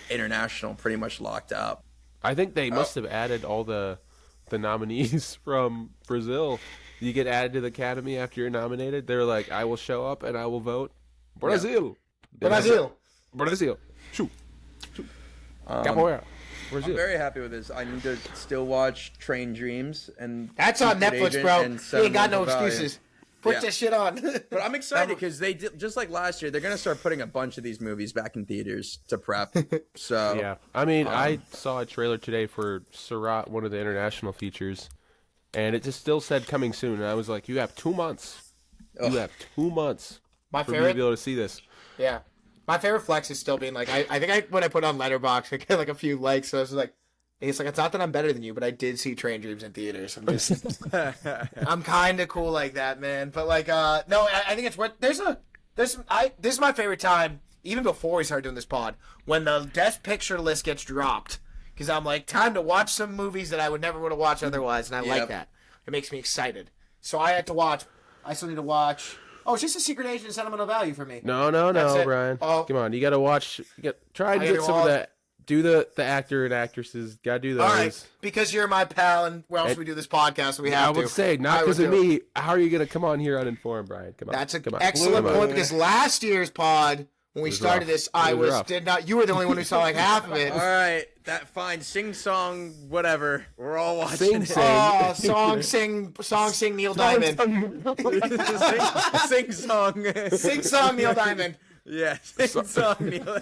international pretty much locked up. I think they must have added all the nominees from Brazil. You get added to the Academy after you're nominated. They're like, I will show up and I will vote. Brazil. Brazil. Brazil. Shoot. Capoeira. Brazil. I'm very happy with this. I need to still watch Train Dreams and That's on Secret Netflix, Agent bro. and You ain't got no Sentimental Value. excuses. Put Yeah. that shit on. But I'm excited because they did, just like last year, they're gonna start putting a bunch of these movies back in theaters to prep. So Yeah. I mean, I saw a trailer today for Surat, one of the international features, and it just still said coming soon. And I was like, you have 2 months. You have 2 months My for me to favorite. be able to see this. Yeah. My favorite flex is still being like, I think when I put on Letterboxd, I get like a few likes. So I was like, it's like, it's not that I'm better than you, but I did see Train Dreams in theaters. I'm just, I'm kind of cool like that, man. But like, no, I think it's what this is my favorite time, even before we started doing this pod, when the Best Picture list gets dropped. Because I'm like, time to watch some movies that I would never want to watch otherwise, and I like Yep. that. It makes me excited. So I still need to watch. Oh, it's just a Secret Agent Sentimental Value for me. No, no, That's no, it. Brian. Oh. Come on, you gotta watch. Try and I get gotta some of watch- that. Do the actor and actresses. Gotta do those. All right, because you're my pal, and where else And- we do this podcast, we I have to. would say not I because would of do it. me. How are you gonna come on here uninformed, Brian? Come on. That's an come on. excellent Come on. point. Because last year's pod, when we was started rough. this, It I was was rough. did not. You were the only one who saw like half of it. all right, that fine sing song, whatever. We're all watching. Sing, it. sing. Sing Neil Diamond. sing song. Sing Neil Diamond. Yeah, sing song. Neil.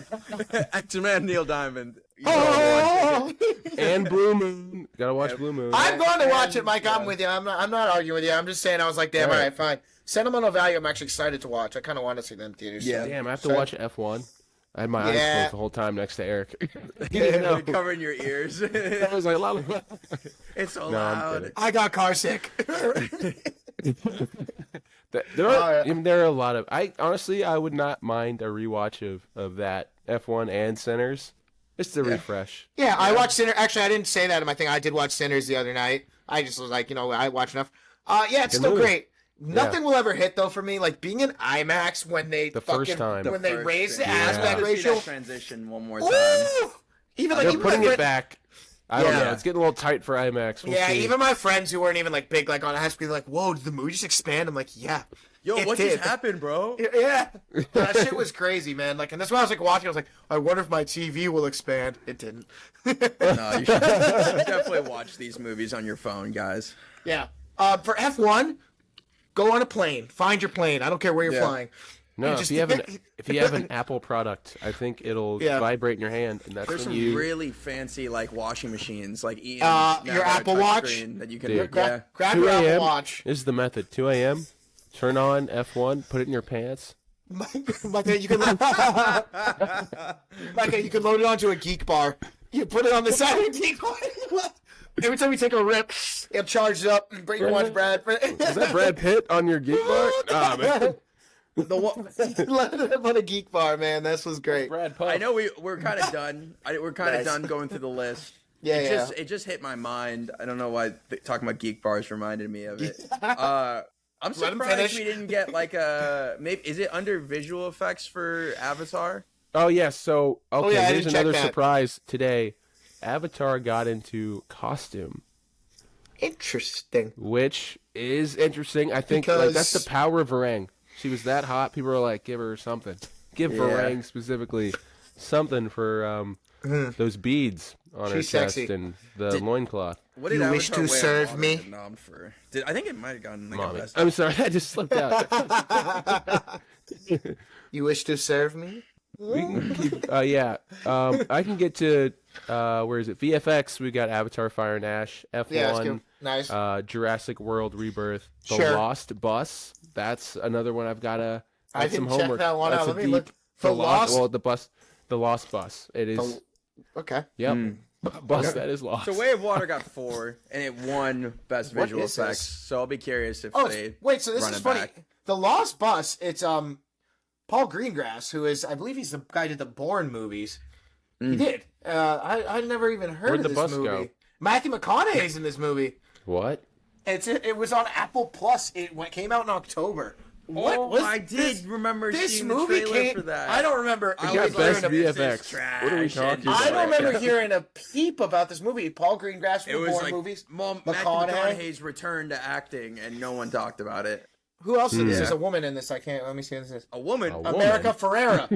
X-Men Neil Diamond. Oh, And Blue Moon. Gotta watch Blue Moon. I'm going to watch it, Mike. I'm with you. I'm not arguing with you. I'm just saying. I was like, damn, all right, fine. Sentimental Value. I'm actually excited to watch. I kind of want to see them in theaters. Yeah. Damn, I have to watch F1. I had my eyes Yeah. closed the whole time next to Eric. You're covering your ears. I was like, la, la, la. It's so No, I'm loud. kidding. I got car sick. There are, I mean, there are a lot of. I would not mind a rewatch of that F1 and Sinners. Just to refresh. Yeah, I watched Sinners. Actually, I didn't say that in my thing. I did watch Sinners the other night. I just was like, I watched enough. Yeah, it's Good still movie. great. Nothing will ever hit though for me. Like being in IMAX when they The first time. when they First raise the thing. aspect Let's see ratio. that transition one more time. Ooh! Even like They're even putting my it friend- back. I don't Yeah. know. It's getting a little tight for IMAX. We'll Yeah, see. even my friends who weren't even like big like on IMAX be like, "Whoa, did the movie just expand?" I'm like, "Yeah." Yo, it what did. just happened, bro? Yeah, that shit was crazy, man. Like, and that's why I was like watching. I was like, I wonder if my TV will expand. It didn't. No, you should definitely watch these movies on your phone, guys. Yeah. For F1, go on a plane. Find your plane. I don't care where you're Yeah. flying. No, You if just- you have an Apple product, I think it'll Yeah. vibrate in your hand, and that's There's when some you. really fancy like washing machines, like Ian's now your got a Apple touch Watch? screen that you can. Dude. Yeah. Grab 2 your a.m. Apple Watch. This is the method. 2 a.m. Turn on F1. Put it in your pants. Micah, you can Micah, you can load it onto a Geek Bar. You put it on the side of a Geek Bar. Every time you take a rip, it charges up. Bring your watch, Brad. Is that Brad Pitt on your gig bar? Ah, man. Let it up on a Geek Bar, man. This was great. Brad Pitt. I know we're kind of done. We're kind of Nice. done going through the list. Yeah, It just hit my mind. I don't know why talking about geek bars reminded me of it. I'm Let him surprised finish. we didn't get like a maybe. Is it under visual effects for Avatar? Oh yes. So okay, yeah, I here's didn't check another that. surprise today. Avatar got into costume, Interesting. which is interesting. I think like, that's Because- the power of Varang. She was that hot. People were like, give her something. Give Yeah. Varang specifically something for those beads on her She's chest sexy. and the loincloth. What did You wish Avatar to Way of serve Water me? get nommed for? I think it might have gotten like a Mommy. best. I'm sorry, that just slipped out. You wish to serve me? We can keep, yeah. I can get to where is it? VFX. We got Avatar: Fire and Ash, Yeah, that's F1, good. Nice. Jurassic World Rebirth, The Sure. Lost Bus. That's another one I've got to. I some didn't check homework. that one That's out. a Let me deep- look. The Lost. Well, the Lost Bus. It is. Okay. Yep. Bus that is lost. So Way of Water got 4, and it won Best What Visual is Effects. this? So I'll be curious if Oh, they wait. So this run is it funny. back. The Lost Bus. It's Paul Greengrass, who is, I believe he's the guy who did the Bourne movies. He did. I never even heard Where'd of the this bus movie. go? Matthew McConaughey's in this movie. What? It was on Apple Plus. It came out in October. What Oh, was I did this? remember This seeing movie the trailer came. for that. I don't remember. I got was best like, VFX. this is What are we trash, talking and- about? I don't remember hearing a peep about this movie. Paul Greengrass from It the was Bourne like movies. Matthew McConaughey. McConaughey's return to acting, and no one talked about it. Who else is this? Yeah. There's a woman in this. I can't. Let me see who this is. A woman. A woman? America Ferrera.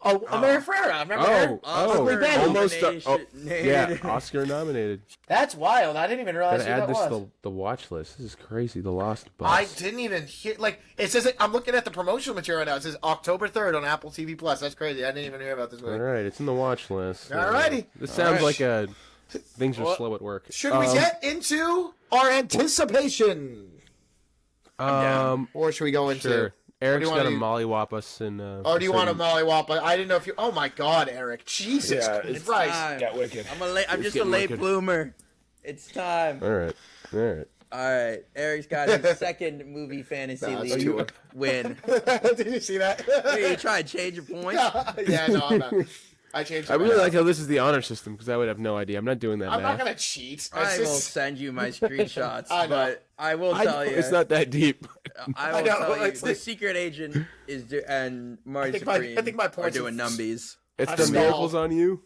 Oh, America Ferrera. Remember her? Ugly Betty. almost. nominated. Yeah, Oscar nominated. That's wild. I didn't even realize Gotta who add that this was. to the watch list. This is crazy. The Lost Bus. I didn't even hear. Like it says. I'm looking at the promotional material right now. It says October 3rd on Apple TV Plus. That's crazy. I didn't even hear about this All movie. right, it's in the watch list. Alrighty. This sounds Alright. like a. Things are slow at work. Should we get into our anticipation, or should we go into? Sure. Eric's wanna got to do? mollywop us and. Or do you want a mollywop? I didn't know if you. Oh my God, Eric! Jesus Christ! Time. wicked. I'm just a getting late wicked. bloomer. It's time. All right. All right. All right, Eric's got his second movie fantasy Nah, it's league two. win. Did you see that? Wait, you try to change your points? Yeah, no, I'm not. I changed. I really like how this is the honor system because I would have no idea. I'm not doing that. I'm not math. gonna cheat. I It's will just- send you my screenshots, I know. but I will I tell know you, it's not that deep. I will know, tell you, it's the like- secret agent is and Marty think my- Supreme I think my are points doing are- numbies. It's I the stalled. miracles on you.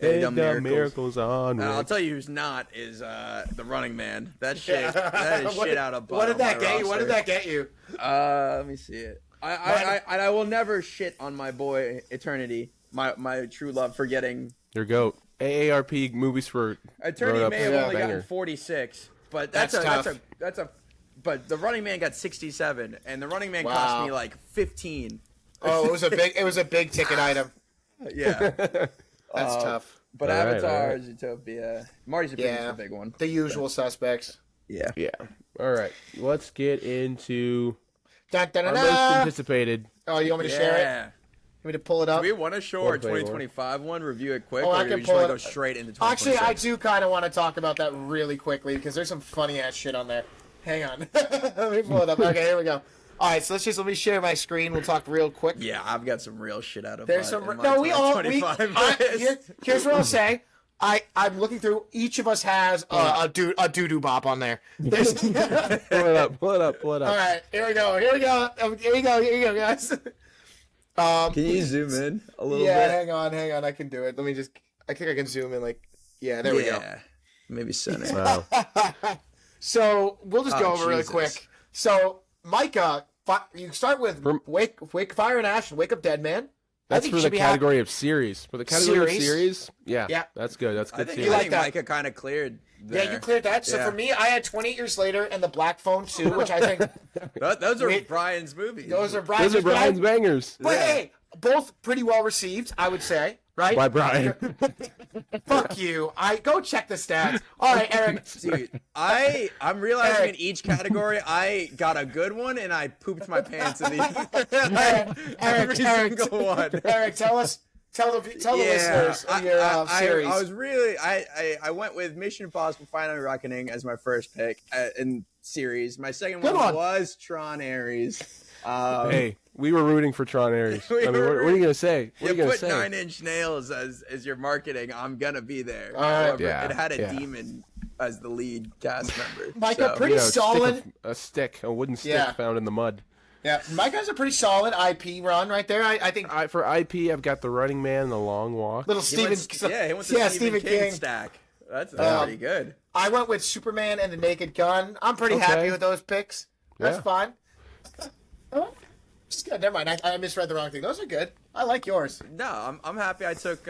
Hey, Hey, the miracles. on. And I'll Rick. tell you who's not is the Running Man. That shit, Yeah. that is What- shit out of butt What did on that my get you? What did roster. that get you? Let me see it. I will never shit on my boy Eternity, my true love for getting. Your goat. AARP movies for Eternity grown-ups. may have Yeah. only gotten Banger. 46, but That's tough. but the Running Man got 67, and the Running Man Wow. cost me like 15. Oh, it was a big ticket item. Yeah, That's tough. but All right, Avatar, all right. Zootopia, Marty Supreme is Yeah. the big one. The usual suspects. Yeah. Yeah. All right. Let's get into Dun, dun, our dun, most dun. anticipated. Oh, you want me to share it? Yeah. Want me to pull it up? Do we want to show our Wanna play more? 2025 one, review it quick, Oh, I or do can we just want pull to it- go straight into Actually, 2026? I do kind of want to talk about that really quickly because there's some funny ass shit on there. Hang on. Let me pull it up. Okay, here we go. All right, so let me share my screen. We'll talk real quick. Yeah, I've got some real shit out of There's my, some. in my No, we all. We, 2025 list. here's what I'll say. I'm looking through. Each of us has a doo-doo bop on there. There's, Pull it up. Pull it up. Pull it up. all right, here we go. Here we go, guys. Can you zoom in a little Yeah, bit? hang on. I can do it. Let me just. I think I can zoom in. Like, yeah, there we go. Maybe center. Wow. So we'll just go Oh, over really Jesus. quick. So Micah, you start with Wake Fire and Ash, Wake Up Dead Man. That's think for you the should be happy- category of series. For the category of Series? series, yeah, Yeah. that's good. That's I good think, series. I like think that? Micah kind of cleared there. Yeah, you cleared that. So Yeah. for me, I had 28 Years Later and The Black Phone 2, which I think Those are Wait. Brian's movies. those are Brian's. Those are Brian's but bangers hey, both pretty well received, I would say. Right? by Brian. Fuck you. I go check the stats. All right, Eric. Dude, I'm realizing Eric. in each category I got a good one and I pooped my pants in these. Every single one. Eric, tell the listeners of your series. I was really I went with Mission Impossible: Final Reckoning as my first pick in series. My second Good one one. was Tron Ares. Hey, we were rooting for Tron Ares. We I mean, were what are you gonna say? What are You you gonna put say? 9 Inch Nails as your marketing. I'm gonna be there. All right. However, Yeah, it had a yeah. demon as the lead cast member. Micah, so. pretty You know, solid. a wooden stick Yeah. found in the mud. Yeah, Mike has a pretty solid IP run right there. I think For IP, I've got The Running Man and The Long Walk. little He Stephen. went to Stephen King stack. That's pretty good. I went with Superman and The Naked Gun. I'm pretty happy Okay. with those picks. That's Yeah. fine. Oh, just good. Never mind. I misread the wrong thing. Those are good. I like yours. No, I'm happy. I took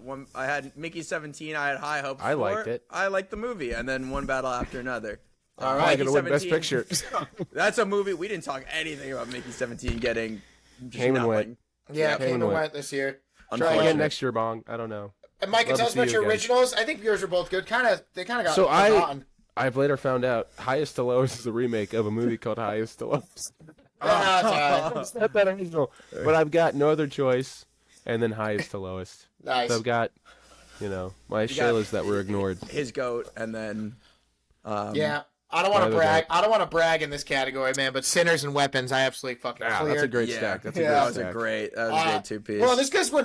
one. I had Mickey 17. I had high hopes. I for. liked it. I liked the movie, and then one battle after another. All Probably right. gonna win Best 17. Picture. That's a movie we didn't talk anything about. Mickey 17 getting just Came and nothing. went. Yeah, Came came and and went. went this year. Try Unfortunate. again next year, Bong. I don't know. And Micah, Love tell to us see about you your again. originals. I think yours are both good. They kind of got So forgotten. I've later found out Highest to Lowest is a remake of a movie called Highest to Lowest. That's all right. It's not that original. But I've got No Other Choice and then Highest to Lowest. Nice. So I've got, my got- Shaylas that were ignored. His goat, and then Yeah. I don't want to Neither brag. don't. I don't want to brag in this category, man. But Sinners and Weapons, I absolutely fucking Yeah, cleared. that's a great yeah, stack. That's a Yeah. great that was stack. a great two piece. Well,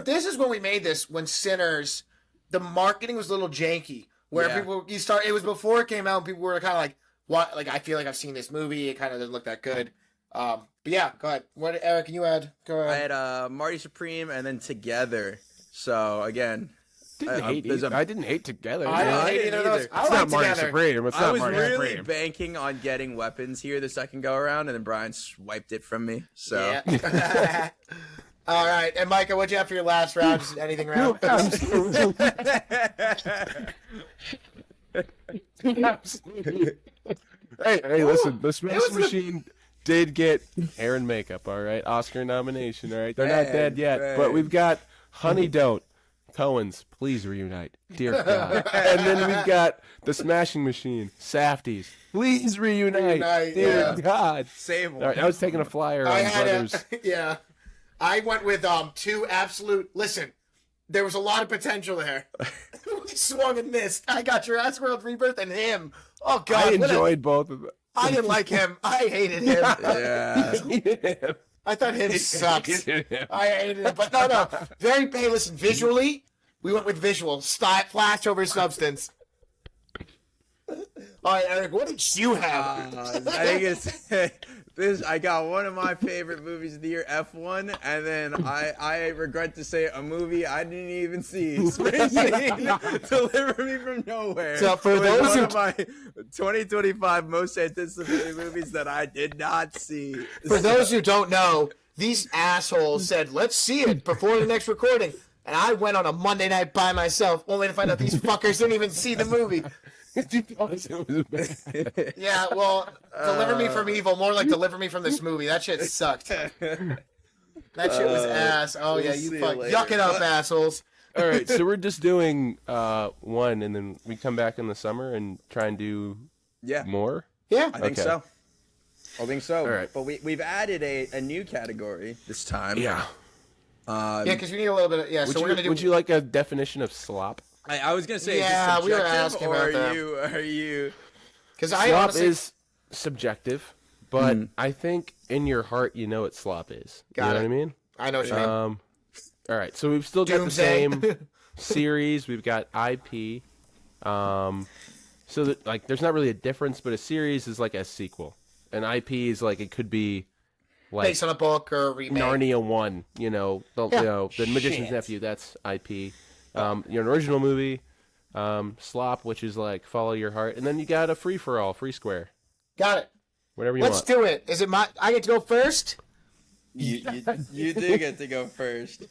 this is when we made this. When Sinners, the marketing was a little janky. Where Yeah. it was before it came out, and people were kind of like, "What?" Like, I feel like I've seen this movie. It kind of doesn't look that good. But yeah, go ahead. What, Eric? Can you add? Go I ahead. had Marty Supreme, and then Together. So again, I didn't hate Together. I man. don't I hate didn't either of those. either. I It's like not Marty Together. Supreme. It's I not was Marty really Supreme. banking on getting Weapons here the second go around, and then Brian swiped it from me. So Yeah. All right, and Micah, what'd you have for your last round? Just anything round? Hey, listen. The Smash was a- Machine did get hair and makeup. All right, Oscar nomination. All right, they're not Bang, dead yet, bang. but we've got Honey Don't, Cohen's, please reunite, dear God, and then we've got the Smashing Machine, Safties, please reunite, Reunite, dear yeah. God. same All one. right, I was taking a flyer I on had Brothers. yeah. I went with two absolute. Listen, there was a lot of potential there. We swung and missed. I got Jurassic World Rebirth and him. Oh God, I what a- enjoyed both of them. I didn't like him. I hated him. Yeah. I thought him sucked. I hated him, but no. Very. Hey, listen. Visually, we went with visual. Flash over substance. All right, Eric. What did you have? I think it's this. I got one of my favorite movies of the year, F1, and then I regret to say a movie I didn't even see. Springsteen, Deliver Me from Nowhere. So for was those one who- of my 2025 most anticipated movies that I did not see. For those who don't know, these assholes said, "Let's see it before the next recording," and I went on a Monday night by myself, only to find out these fuckers didn't even see the movie. Yeah, well, Deliver Me from Evil, more like Deliver Me from this movie. That shit sucked. That shit was ass. Oh yeah, we'll you see fuck. later. Yuck it up, assholes. All right, so we're just doing one, and then we come back in the summer and try and do Yeah, more. Yeah. I think Okay. so. I think so. All right. But we've added a new category this time. Yeah. Yeah, because we need a little bit of, yeah, so we're going to do, Would you like a definition of slop? I was gonna say, Yeah, is this we were subjective, asking or about are that. you? because I Slop honestly, is subjective, but I think in your heart you know what slop is. Got you know it. what I mean? I know what you mean. All right, so we've still got Doomsday. the same series. We've got IP. So that, like, there's not really a difference, but a series is like a sequel. An IP is like it could be like Based on a book or a remake. Narnia 1, the Magician's Shit. Nephew, that's IP. An original movie, Slop, which is like follow your heart, and then you got a free for all, free square, Got it. whatever you Let's want. do it. Is it my? I get to go first. You do get to go first.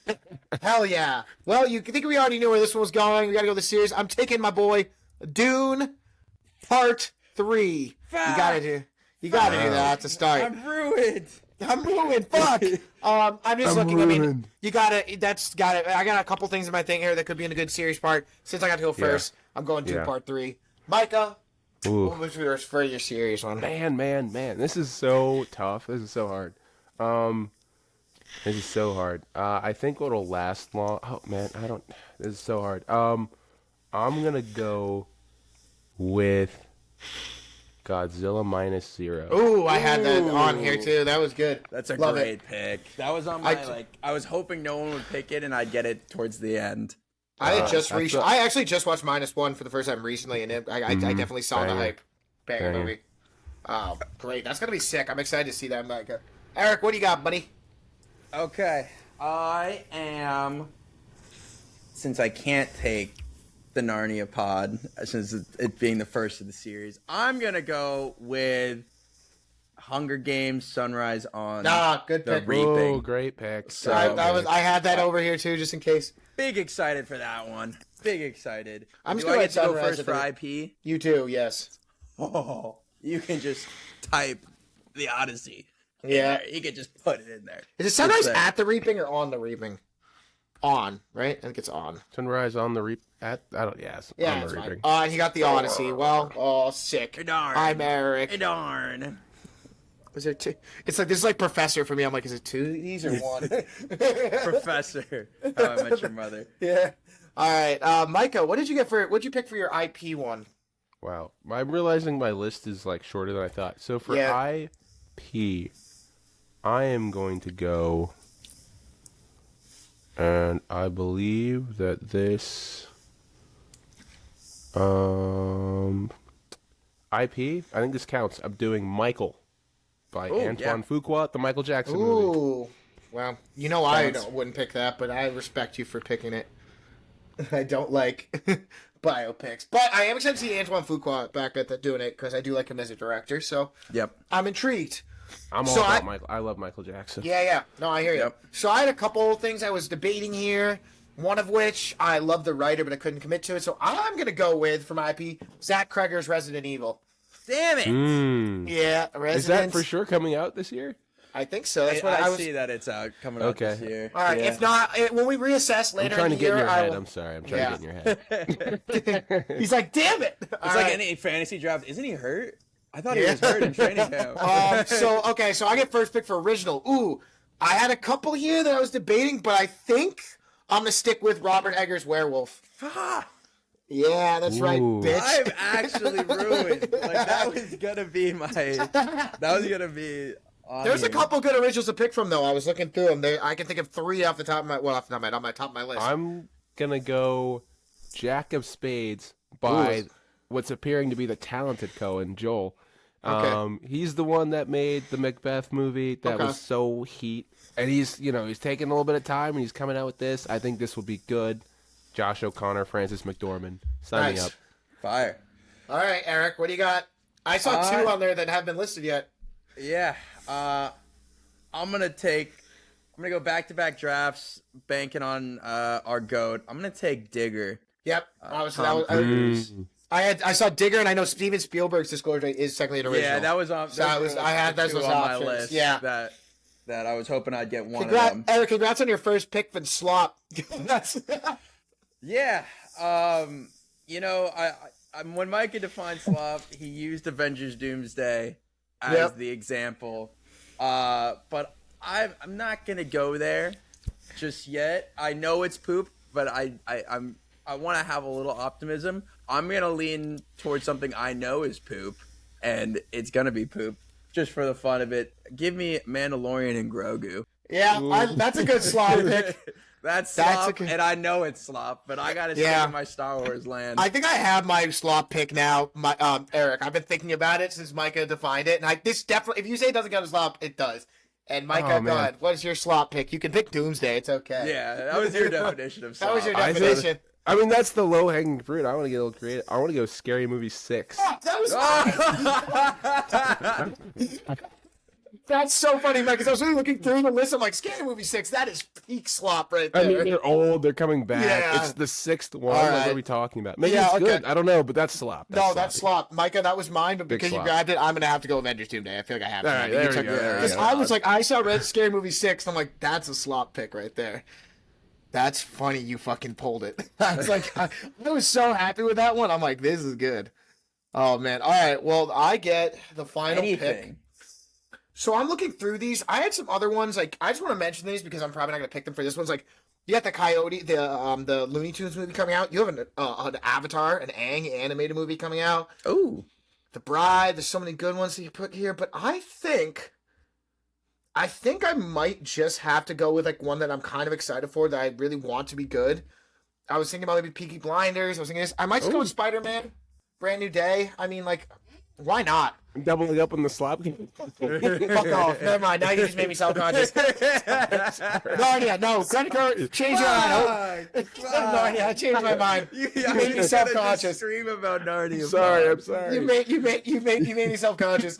Hell yeah. Well, you think we already knew where this one was going. We got to go to the series. I'm taking my boy Dune Part 3. You got to do. You got to do that to start. I'm ruined. I'm ruined. Fuck. I'm just looking. I mean, you gotta. That's got it. I got a couple things in my thing here that could be in a good series part. Since I got to go first, I'm going to Yeah. Part 3. Micah, Ooh. what was yours for your series one? Man, this is so tough. This is so hard. This is so hard. I think what'll last long. Oh man, I don't. This is so hard. I'm gonna go with Godzilla minus zero. Ooh, I had that on here too. That was good. That's a Love great it. pick. That was on my I was hoping no one would pick it, and I'd get it towards the end. I had just that's reached. a- I actually just watched -1 for the first time recently, and I definitely saw the Banger. hype. Banger Banger. movie. Oh, great! That's gonna be sick. I'm excited to see that, Micah. Eric, what do you got, buddy? Okay, I am. Since I can't take the Narnia pod, since it being the first of the series, I'm gonna go with Hunger Games Sunrise on Good the pick. Reaping. Oh, great pick. So- I had that over here too, just in case. Big excited for that one. Big excited. I'm just Do I gonna get to go Sunrise first if for it- IP? You too, yes. Oh, you can just type the Odyssey. in Yeah. there. You can just put it in there. Is it Sunrise It's, at the Reaping or on the Reaping? On, right? I think it's on. Sunrise on the reap. I don't. Yes. Yeah, on it's the fine. reaping. He got the Odyssey. Well, sick. Darn. I'm Eric. Darn. Was there two? It's like this is like Professor for me. I'm like, is it two of these or one? Professor. How I Met Your Mother. Yeah. All right, Micah, what'd you pick for your IP one? Wow. I'm realizing my list is like shorter than I thought. So for Yeah. IP, I am going to go, and I believe that this IP. I think this counts. I'm doing Michael by Ooh, Antoine yeah. Fuqua, the Michael Jackson movie. Ooh. Well, you know wouldn't pick that, but I respect you for picking it. I don't like biopics, but I am excited to see Antoine Fuqua back at doing it because I do like him as a director. So Yep. I'm intrigued. I'm all So about I- Michael. I love Michael Jackson. Yeah. No, I hear you. Yep. So I had a couple things I was debating here. One of which I love the writer, but I couldn't commit to it. So I'm gonna go with from IP Zach Kreger's Resident Evil. Damn it. Mm. Yeah, Resident. Is that for sure coming out this year? I think so. That's what I I was. see that it's out coming out Okay. this year. All right. Yeah. If not, when we reassess I'm later trying in to the get in year, your I head. will. I'm sorry. I'm trying to get in your head. He's like, damn it. It's like any fantasy draft. Isn't he hurt? I thought he was hurt in training camp. So I get first pick for original. Ooh, I had a couple here that I was debating, but I think I'm gonna stick with Robert Eggers' Werewolf. Yeah, that's right, Ooh. bitch. I'm actually ruined. Like that was gonna be my. That was gonna be. On There's a here. couple good originals to pick from though. I was looking through them. I can think of three off the top of my on my top of my list. I'm gonna go Jack of Spades by Ooh. what's appearing to be the talented Cohen, Joel. Okay. He's the one that made the Macbeth movie that Okay. was so heat, and he's taking a little bit of time and he's coming out with this. I think this will be good. Josh O'Connor, Francis McDormand, sign me Nice. up. Fire. All right, Eric, what do you got? I saw two on there that haven't been listed yet. Yeah. I'm gonna go back-to-back drafts, banking on our goat. I'm gonna take Digger. Yep, Tom Cruise. I saw Digger, and I know Steven Spielberg's Disclosure is technically an original. Yeah, that was on. So I had those two as on my options. list. Yeah. That I was hoping I'd get one of them. Eric, congrats on your first pick for Slop. That's Yeah. When Micah defined slop, he used Avengers Doomsday as Yep. the example. But I'm not gonna go there just yet. I know it's poop, but I want to have a little optimism. I'm gonna lean towards something I know is poop, and it's gonna be poop just for the fun of it. Give me Mandalorian and Grogu. that's a good Slop pick. That's That's slop, a good- and I know it's slop, but I gotta stay Yeah. in my Star Wars land. I think I have my Slop pick now. Eric, I've been thinking about it since Micah defined it, and this definitely, if you say it doesn't count as Slop, it does. And Micah, Oh, go man. ahead. What is your Slop pick? You can pick Doomsday. It's okay. Yeah, that was your definition of slop. That was your I think- definition. I mean, that's the low hanging fruit. I want to get a little creative. I want to go Scary Movie 6. That was That's so funny, man, because I was really looking through the list. I'm like, Scary Movie 6, that is peak Slop right I there. mean, they're old. They're coming back. Yeah. It's the 6th one. All Like, what right. are we talking about? Maybe Yeah, it's okay. good. I don't know, but that's slop. No, that's sloppy. Slop. Micah, that was mine, but Big because you slop. grabbed it, I'm going to have to go Avengers Doomsday. I feel like I have to. All right, there we go, there we Because go. I was like, I saw Scary Movie 6, and I'm like, that's a Slop pick right there. That's funny you fucking pulled it. I was like, I was so happy with that one. I'm like, this is good. Oh, man. All right, well, I get the final pick. Anything. So I'm looking through these. I had some other ones. Like, I just want to mention these because I'm probably not going to pick them for this one's like, you got the Coyote, the Looney Tunes movie coming out. You have an Avatar, an Aang animated movie coming out. Ooh. The Bride. There's so many good ones that you put here, but I think I might just have to go with like one that I'm kind of excited for that I really want to be good. I was thinking about maybe Peaky Blinders. I was thinking this. I might just go with Spider-Man, Brand New Day. I mean, like, why not? I'm doubling up on the slop game. Fuck off. Never mind. Now you just made me self-conscious. Narnia, no. Credit card. Change your mind. Narnia, I changed my mind. You made me self-conscious. Stream about Narnia. Sorry, I'm You sorry. made me self-conscious.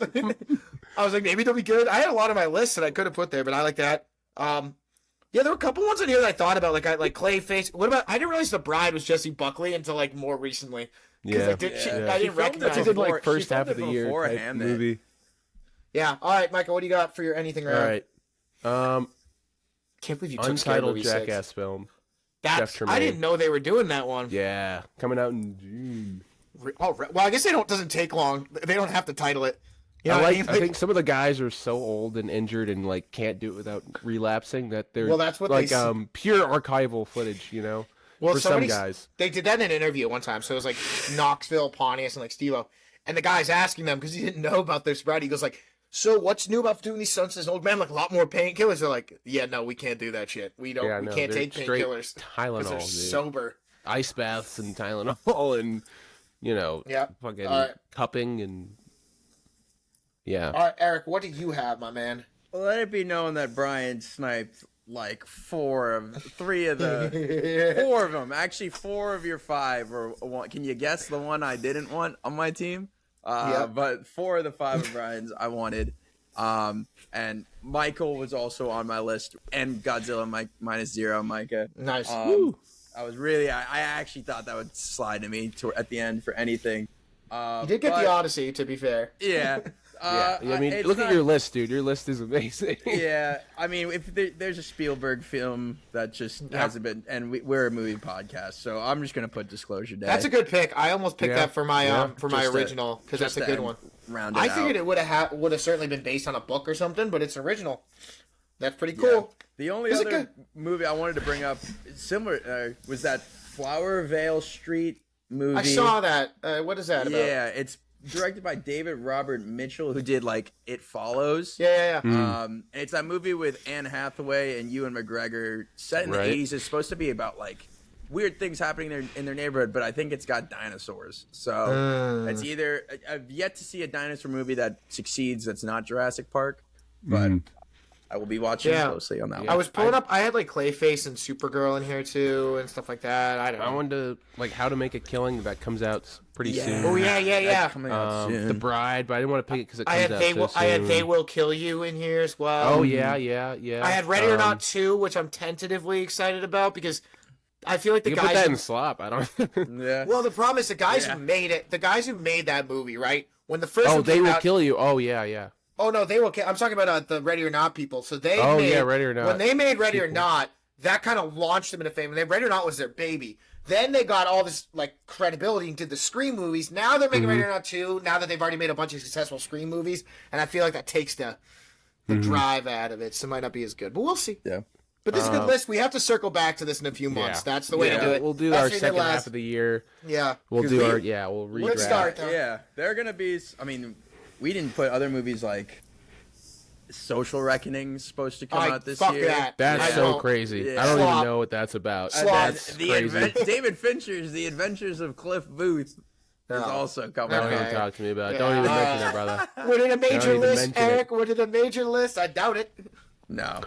I was like, maybe they'll be good. I had a lot on my list that I could have put there, but I like that. Yeah, there were a couple ones in here that I thought about, like Clayface. What about? I didn't realize the bride was Jesse Buckley until like more recently. Yeah. I didn't recognize She it. did like first half of the year before type Hamnet. movie. Yeah. All right, Michael, what do you got for your anything All round? right. Can't believe you took Scary Untitled Movie 6. Jackass film. That's, Jeff Tremaine. I didn't know they were doing that one. Yeah, coming out in June. Oh, well, I guess doesn't take long. They don't have to title it. You know I what like. mean? I think some of the guys are so old and injured and like can't do it without relapsing that they're Well, that's what like they s- pure archival footage, you know. Well, for some somebody- guys. They did that in an interview one time. So it was like Knoxville, Pontius, and like Steve-O. And the guy's asking them because he didn't know about this sobriety. He goes like, "So what's new about doing these stunts as an old man? Like a lot more painkillers." They're like, "Yeah, no, we can't do that shit. We don't. Yeah, we no, can't they're take straight painkillers because Tylenol, they're dude. sober." Ice baths and Tylenol and Yeah. fucking All right. cupping and yeah. All right, Eric, what do you have, my man? Well, let it be known that Brian sniped like four of them. Actually, 4 of your 5 or one. Can you guess the one I didn't want on my team? But 4 of the 5 of Brian's I wanted. And Michael was also on my list, and Godzilla -0, Micah. Nice. I was really, I actually thought that would slide to me at the end for anything. You did get the Odyssey, to be fair. Yeah. Yeah, I mean, it's look at not- your list, dude. Your list is amazing. Yeah, I mean, if there's a Spielberg film that just hasn't been, and we're a movie podcast, so I'm just gonna put Disclosure Day. That's a good pick. I almost picked Yeah. that for my Yeah. my original because that's just a good to one. Round I it figured out. it would have certainly been based on a book or something, but it's original. That's pretty cool. The only Is it other good? movie I wanted to bring up, similar, was that Flower Vale Street movie. I saw that. What is that about? Yeah, it's directed by David Robert Mitchell, who did like It Follows. Yeah. And it's that movie with Anne Hathaway and Ewan McGregor, set in Right. the 80s. It's supposed to be about like weird things happening in their neighborhood, but I think it's got dinosaurs. So it's either I've yet to see a dinosaur movie that succeeds that's not Jurassic Park, but I will be watching Yeah. closely on that one. I was pulling up. I had like Clayface and Supergirl in here too, and stuff like that. I don't know. I wanted to like How to Make a Killing that comes out pretty soon. Oh yeah. That's coming out soon. The Bride, but I didn't want to pick it because it I comes had out they so will. I had soon. They Will Kill You in here as well. Oh yeah. I had Ready or Not 2, which I'm tentatively excited about because I feel like the You can guys. put that in slop. I don't. Yeah. Well, the problem is the guys Yeah. who made it, the guys who made that movie, right? When the first Oh, one They came Will out, Kill You. Oh yeah. Oh no, They Will Kill. I'm talking about the Ready or Not people. So they Oh, made, yeah, Ready or Not. When they made Ready or Sequel. Not, that kind of launched them into fame. And Ready or Not was their baby. Then they got all this like credibility and did the Scream movies. Now they're making Ready or Not 2. Now that they've already made a bunch of successful Scream movies, and I feel like that takes the drive out of it. So it might not be as good, but we'll see. Yeah. But this is a good list. We have to circle back to this in a few months. Yeah. That's the way Yeah. to do it. We'll do That's our what we did second last- half of the year. Yeah. We'll 'Cause do we- our we'll redraft. Let's start though. Yeah, there are gonna be. I mean, we didn't put other movies like Social Reckoning supposed to come I- out this fuck year. that. That's I so know. crazy. Yeah. I don't Slop. even know what that's about. And That's then crazy. David Fincher's The Adventures of Cliff Booth is also coming Don't out. even talk to me about it. Yeah. Don't even mention it, brother. We're in a major even list, mention it. Eric. We're in a major list. I doubt it. No.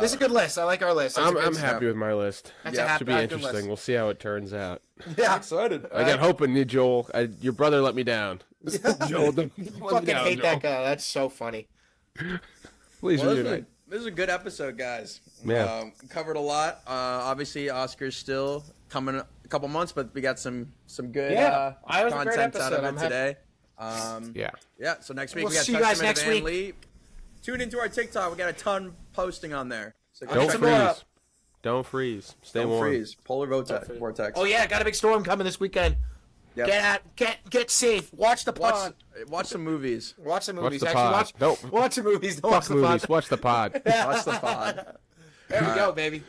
This is a good list. I like our list. That's a I'm good happy with my list. That's Yeah, a happy, Should be that's a good interesting. list. We'll see how it turns out. Yeah. Excited. I got hope in you, Joel. Your brother let me down. Joel, don't let me Fucking down, hate Joel. that guy. That's so funny. Please Well, read it. this is a good episode, guys. Yeah. Covered a lot. Obviously, Oscars still coming a couple months, but we got some good Yeah, it was a great content out episode. of I'm it happy. today. Yeah. Yeah, so next week We'll we got see you guys Testament next of Van week. Lee. Tune into our TikTok. We got a ton posting on there. So go Don't check some more it out. up. freeze. Don't freeze. Stay Don't warm. freeze. Polar vortex. Oh yeah, got a big storm coming this weekend. Yep. Get safe. Watch the pod. Watch some movies. Watch the movies. the Actually, pod. watch the movies. Don't watch Fuck the movies. pod. Watch the pod. Watch the pod. There we go, baby.